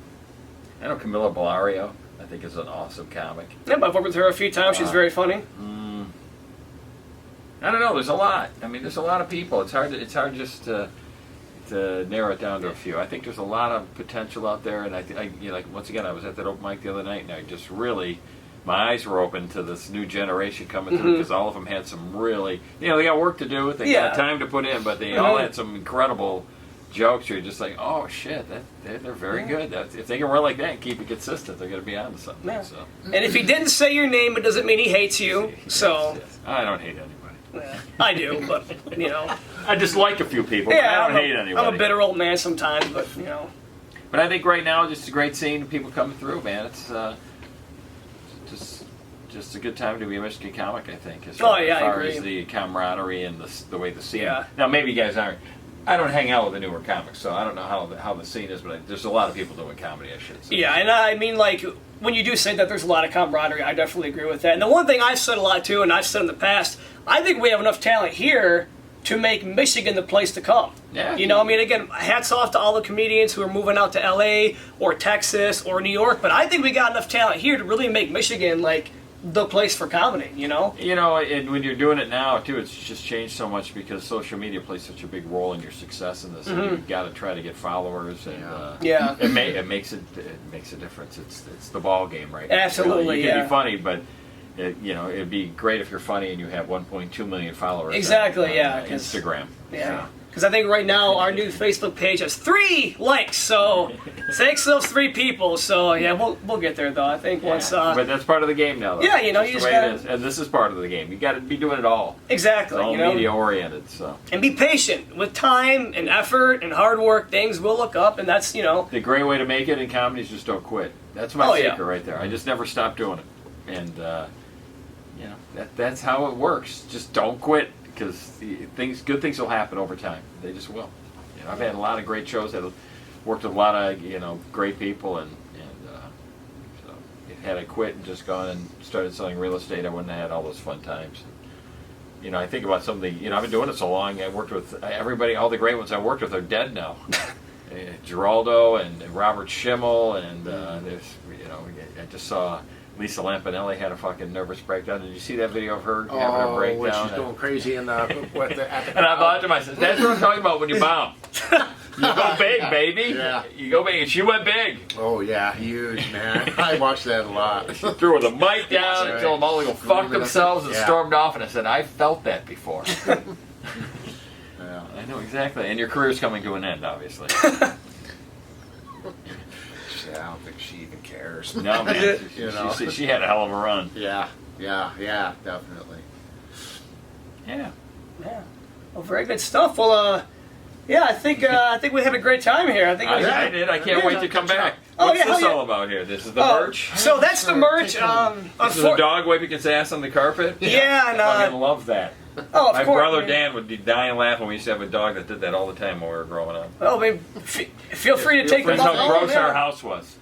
know Camilla Bellario. I think is an awesome comic. Yeah, I've worked with her a few times. She's very funny. I don't know. There's a lot. I mean, there's a lot of people. It's hard just to narrow it down to a few. I think there's a lot of potential out there, and like once again, I was at that open mic the other night, and I just really, my eyes were open to this new generation coming through because all of them had some really, they got work to do, they got time to put in, but they all had some incredible jokes. You're just like, oh shit, they're very good. If they can run like that and keep it consistent, they're going to be on to something. Yeah. So. And if he didn't say your name, it doesn't mean he hates you. So Yes. I don't hate anybody. yeah, I do, but I just like a few people, but I don't hate anybody. I'm a bitter old man sometimes, but But I think right now, just a great seeing people coming through, man. It's just a good time to be a Michigan comic, I think. As far as the camaraderie and the way the scene. Yeah. Now, maybe you guys aren't. I don't hang out with the newer comics, so I don't know how the scene is, but there's a lot of people doing comedy, I should say. Yeah, and I mean, like, when you do say that there's a lot of camaraderie, I definitely agree with that. And the one thing I've said a lot, too, and I've said in the past, I think we have enough talent here to make Michigan the place to come. Yeah. I mean, again, hats off to all the comedians who are moving out to L.A. or Texas or New York, but I think we got enough talent here to really make Michigan, like, the place for comedy, And when you're doing it now, too, it's just changed so much because social media plays such a big role in your success in this. And you've got to try to get followers, and it makes a difference. It's the ball game right now. Absolutely, You can be funny, but it'd be great if you're funny and you have 1.2 million followers. Exactly, on Instagram. Yeah. Because I think right now our new Facebook page has 3 likes, so thanks to those 3 people. So yeah, we'll get there though. I think once. But that's part of the game now. Though. Yeah, you That's just the way gotta. it is. And this is part of the game. You got to be doing it all. Exactly. It's all media oriented. So. And be patient with time and effort and hard work. Things will look up, and that's The great way to make it in comedy is just don't quit. That's my secret right there. I just never stop doing it, and that's how it works. Just don't quit. Because good things will happen over time. They just will. I've had a lot of great shows. I've worked with a lot of great people, and so had I quit and just gone and started selling real estate, I wouldn't have had all those fun times. I think about some of the. I've been doing it so long. I worked with everybody. All the great ones I worked with are dead now. Geraldo and Robert Schimmel, and there's I just saw. Lisa Lampanelli had a fucking nervous breakdown. Did you see that video of her having a breakdown? When she's going crazy in the and I thought to myself, that's what I'm talking about when you bomb. You go big, baby. Yeah. You go big, and she went big. Oh yeah, huge, man. I watched that a lot. She threw the mic down and told them all to go fuck themselves and stormed off. And I said, I felt that before. Yeah. I know exactly. And your career's coming to an end, obviously. I don't think she even cares. No, man. She had a hell of a run. Yeah, definitely. Yeah. Well, very good stuff. Well, I think we had a great time here. I did. I can't wait to come back. Oh, What's yeah, this hell yeah. all about here? This is the merch? So that's the merch. This is a dog wiping its ass on the carpet? Yeah, and I fucking love that. oh, of My course. brother Dan would be dying laughing. We used to have a dog that did that all the time when we were growing up. Oh, I mean, feel free to take them That's off. how gross our house was.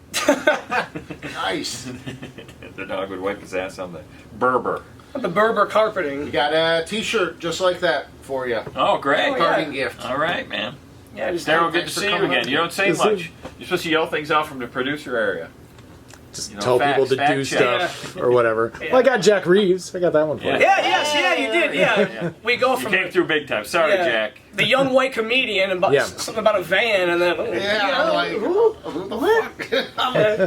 Nice. The dog would wipe his ass on the Berber. The Berber carpeting. We got a T-shirt just like that for you. Oh, great. Oh, yeah. Parting gift. All right, man. Yeah, just Daryl, good to Thanks for see you coming again. on. You don't say much. You're supposed to yell things out from the producer area. Just tell people to do check. stuff or whatever. Yeah. Well, I got Jack Reeves. I got that one for you. Yeah, you did. Yeah, we go You from came through big time. Sorry, Jack. the young white comedian and something about a van, and then Yeah, I'm like, who the fuck?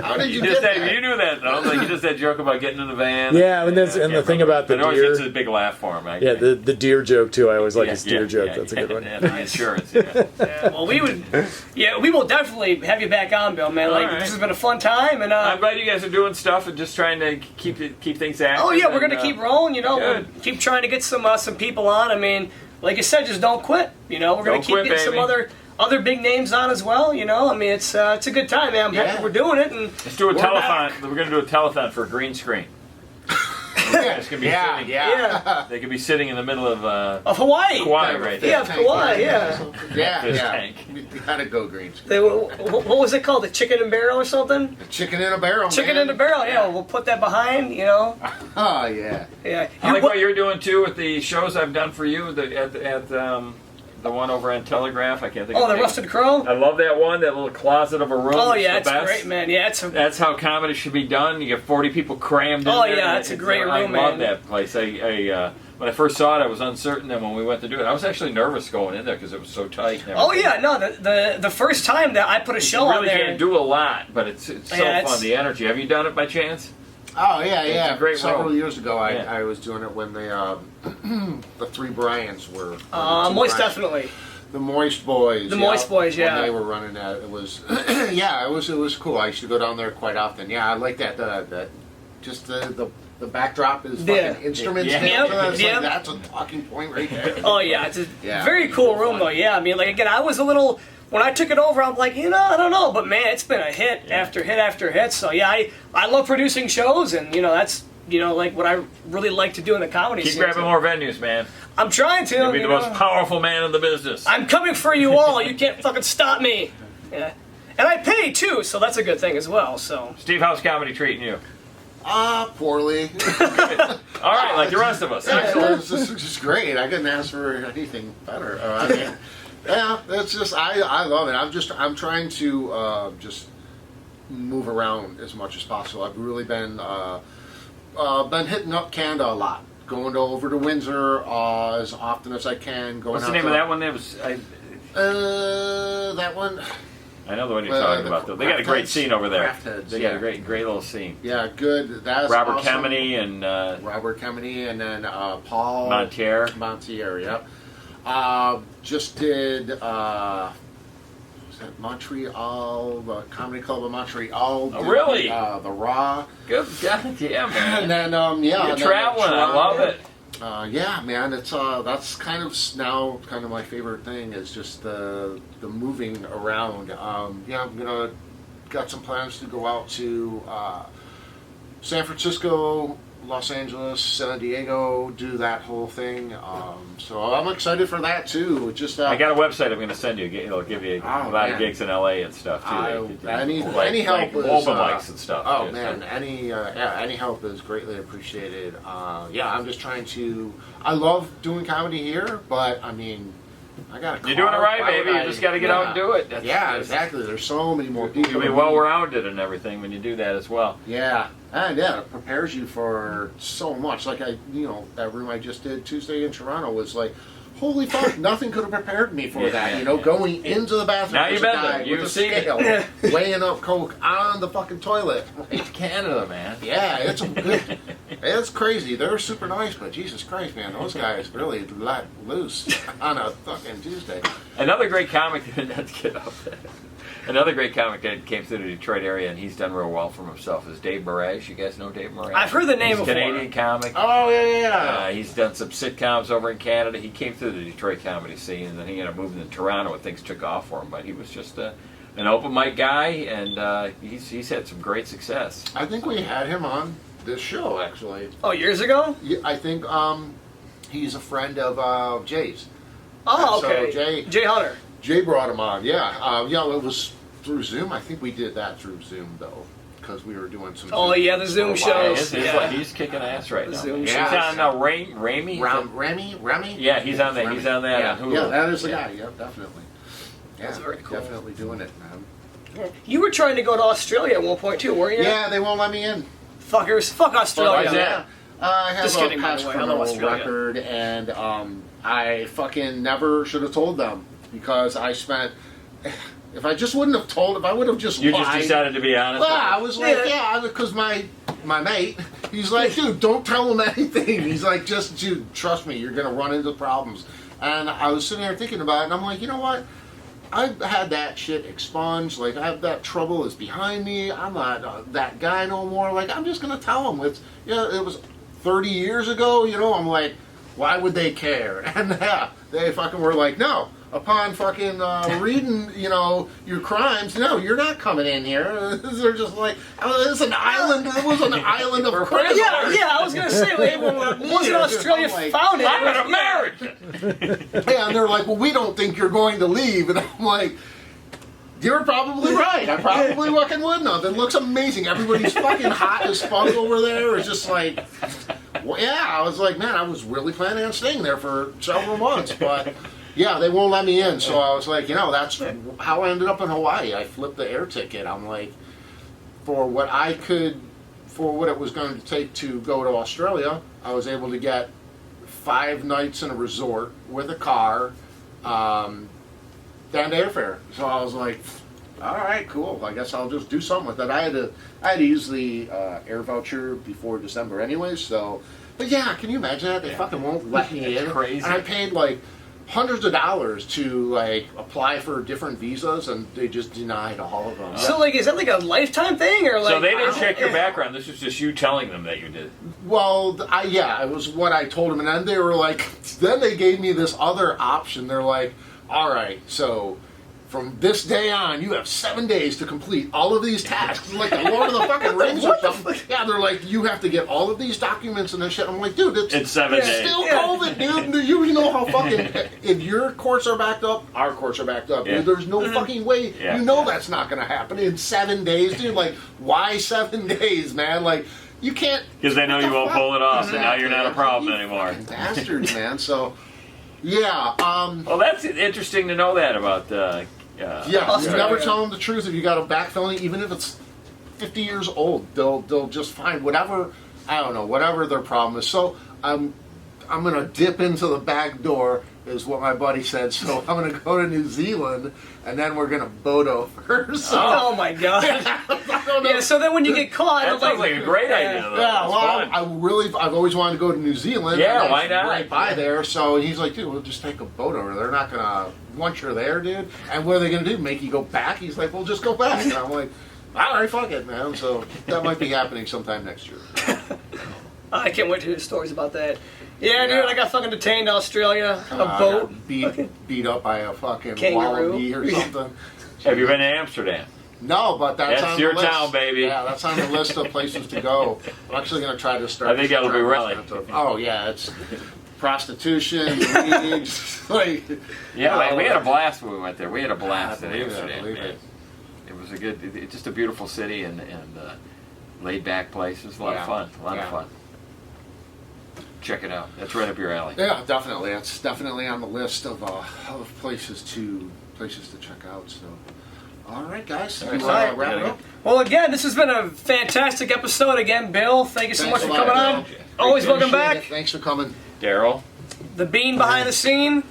How did you get that? You knew that though. Like you just that joke about getting in the van. Yeah, and the thing about the it always deer. gets a big laugh for him. Yeah, the deer joke too. I always like his deer joke. That's a good one. And the insurance. Yeah. well, we will definitely have you back on, Bill, man. Like All right. this has been a fun time, and I'm glad you guys are doing stuff and just trying to keep things active. oh yeah, we're gonna and, keep rolling. good. We'll keep trying to get some people on. I mean, like you said, just don't quit. We're gonna Don't keep quit, getting some baby. other big names on as well. I mean, it's a good time, man. I'm happy we're doing it, and Let's do a we're telethon. back. We're going to do a telethon for a green screen. It's gonna be sitting. Yeah, They could be sitting in the middle of of Hawaii. Kauai right there. Yeah, of Kauai. Yeah, Fish yeah. tank. We gotta go green screen. What was it called? The chicken and barrel or something? Chicken in a barrel, Chicken man. in a barrel. Yeah, we'll put that behind. Oh, yeah. Yeah. I like what you're doing too with the shows I've done for you at the one over on Telegraph. I can't think. Oh, of the name. Rusted Crow. I love that one. That little closet of a room. Oh It's yeah, the it's best. great, man. Yeah, That's how comedy should be done. You get 40 people crammed in Oh, there. yeah, it's a great room, I man. love that place. When I first saw it, I was uncertain. And when we went to do it, I was actually nervous going in there because it was so tight. And Oh everything. yeah, no, the first time that I put a show You on really there. can't do a lot, but it's so Yeah, fun. The energy. Have you done it by chance? Oh yeah, It's yeah. a great Several room. years ago, Yeah. I was doing it when the three Bryans were. the two Moist Bryans. definitely. The Moist Boys. The Moist Boys, yeah. When they were running that, it was yeah, it was cool. I used to go down there quite often. Yeah, I like that. Just the backdrop is fucking Yeah. instruments. Yeah. down Yep, there. It's yep. like, that's a talking point right there. Oh yeah, it's a Yeah. very cool room though. Yeah, I mean, like again, I was a little when I took it over. I'm like, I don't know, but man, it's been a hit after hit after hit. So yeah, I love producing shows, and that's like what I really like to do in the comedy Keep scene. grabbing more venues, man. I'm trying to. You'll be you the know. most powerful man in the business. I'm coming for you all. You can't fucking stop me. Yeah, and I pay too, so that's a good thing as well. So Steve, how's comedy treating you? Poorly. All right, like the rest of us. Yeah, it's just great. I couldn't ask for anything better. I mean, yeah, it's just I love it. I'm trying to just move around as much as possible. I've really been hitting up Canada a lot, going over to Windsor as often as I can. Going What's the out name to, of that one? that one. I know the one you're talking about, though. They got a great scene over there. Craft Heads, They got yeah. a great little scene. Yeah, good. That's Robert awesome. Kemeny and Robert Kemeny, and then Paul Montier. Montier, yep. Just did was that Montreal, the Comedy Club of Montreal. Oh, really? The Raw. Good God, yeah, man. And then You're and then traveling. I love it. Yeah, man, it's that's kind of now kind of my favorite thing is just the moving around. Yeah, I'm gonna got some plans to go out to San Francisco, Los Angeles, San Diego, do that whole thing. So I'm excited for that too. Just I got a website I'm going to send you. It'll give you a lot man. of gigs in LA and stuff too. Any Like help is open mics and stuff. Oh too, man, any help is greatly appreciated. Yeah, I'm just trying to. I love doing comedy here, but I mean, I got. You're doing it right, baby. You just got to get out and do it. Yeah, exactly. There's so many more people. You'll be well-rounded and everything when you do that as well. Yeah, and yeah, it prepares you for so much. Like that room I just did Tuesday in Toronto was like, holy fuck, nothing could have prepared me for that. Going into the bathroom, Now you've there's a been there. guy You've with a seen it. scale, weighing up coke on the fucking toilet. It's Canada, man. Yeah, it's crazy. They're super nice, but Jesus Christ, man, those guys really let loose on a fucking Tuesday. Another great comic. Let's get up there. Another great comic that came through the Detroit area and he's done real well for himself is Dave Barrage. You guys know Dave Barrage? I've heard the name He's a before. Canadian comic. Oh yeah. He's done some sitcoms over in Canada. He came through the Detroit comedy scene, and then he ended up moving to Toronto, and things took off for him. But he was just an open mic guy, and he's had some great success. I think we had him on this show actually. Oh, years ago? Yeah, I think he's a friend of Jay's. Oh, So okay. Jay Hunter. Jay brought him on. Yeah, it was through Zoom. I think we did that through Zoom though, because we were doing some. Oh, yeah, the for Zoom a while. shows. He's kicking ass right The now. Zoom He's shows. on Ramy. Remy? Yeah, he's on that. Remy. He's on that. Yeah, on Hulu. yeah, that is the guy. Yep, definitely. Yeah, That's very cool. definitely doing it, man. You were trying to go to Australia at one point too, weren't you? Yeah, they won't let me in. Fuckers. Fuck Australia. Why is that? I have Just a kidding, by past the way. I love criminal Australia. record, and I fucking never should have told them because I spent. If I just wouldn't have told, if I would have just You lied, just decided to be honest. well, I was like, Yeah. because my mate, he's like, dude, don't tell him anything. He's like, dude, trust me, you're gonna run into problems. And I was sitting there thinking about it, and I'm like, you know what? I've had that shit expunged. Like, I have that trouble is behind me. I'm not that guy no more. Like, I'm just gonna tell them. It was 30 years ago. I'm like, why would they care? And they fucking were like, no. Upon fucking reading, your crimes, no, you're not coming in here. They're just like, it's an island. It was an island of criminals. Yeah, I was gonna say, wasn't Australia I'm like, founded? I'm an American. Yeah, and they're like, well, we don't think you're going to leave. And I'm like, you're probably right. I probably fucking wouldn't have. It looks amazing. Everybody's fucking hot as fuck over there. It's just like, well, yeah, I was like, man, I was really planning on staying there for several months, but yeah, they won't let me in. So I was like, that's how I ended up in Hawaii. I flipped the air ticket. I'm like, for what it was going to take to go to Australia, I was able to get 5 nights in a resort with a car, and airfare. So I was like, All right, cool. I guess I'll just do something with that. I had to use the air voucher before December anyway. So, but yeah, can you imagine that? They fucking won't let me in. Crazy. And I paid like hundreds of dollars to like apply for different visas, and they just denied all of them. So like, is that like a lifetime thing or like? So they didn't check your background. This was just you telling them that you did. Well, yeah, it was what I told them, and then they were like, then they gave me this other option. They're like, all right, so from this day on, you have 7 days to complete all of these tasks, like the Lord of the fucking Rings or something. Yeah, they're like, you have to get all of these documents and this shit. I'm like, dude, it's 7 days. Still COVID, dude. You know how fucking, if your courts are backed up, our courts are backed up. Yeah. Dude, there's no fucking way. Yeah. You know that's not going to happen in 7 days, dude. Like, why 7 days, man? Like, you can't. Because they know you won't pull it off, and now you're not a problem anymore. Bastards, man. So, yeah. Well, that's interesting to know that about. Yeah, you never tell them the truth if you got a back felony, even if it's 50 years old. They'll just find whatever, I don't know, whatever their problem is. So I'm gonna dip into the back door, is what my buddy said. So I'm gonna go to New Zealand, and then we're gonna boat over. So, Oh my god. I don't know. Yeah. So then when you get caught, That I'm sounds like a great idea. Though. Yeah, It's well, fun. I've always wanted to go to New Zealand. Yeah, and why it's not? Right by there. So he's like, dude, we'll just take a boat over. They're not gonna, once you're there, dude. And what are they gonna do? Make you go back? He's like, well, just go back. And I'm like, all right, fuck it, man. So that might be happening sometime next year. I can't wait to hear stories about that. Yeah, Yeah. dude, I got fucking detained in Australia. A I boat. got beat up by a fucking Kangaroo. wallaby or something. Have you been to Amsterdam? No, but that's That's on your the list. town, baby. Yeah, that's on the list of places to go. I'm actually going to try to start. I think that'll be really- Oh yeah, it's prostitution, weeds, like. Yeah, man, we had a blast when we went there. We had a blast in I believe it, I Amsterdam. believe man. it. It was a good, just a beautiful city and laid back place. It was a lot of fun. A lot of fun. Check it out. That's right up your alley. Yeah, definitely. That's definitely on the list of places to check out. So, all right, guys, All right, you, right. wrap it up. Well, again, this has been a fantastic episode. Again, Bill, thank you so Thanks much a for lot, coming on. Bill. Always welcome Appreciate back. it. Thanks for coming. Daryl? The bean behind the scene.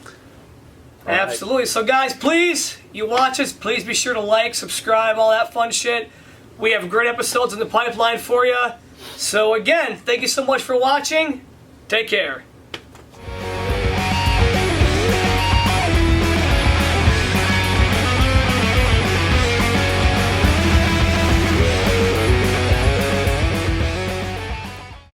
right. Absolutely. So, guys, please, you watch us, please be sure to like, subscribe, all that fun shit. We have great episodes in the pipeline for you. So, again, thank you so much for watching. Take care.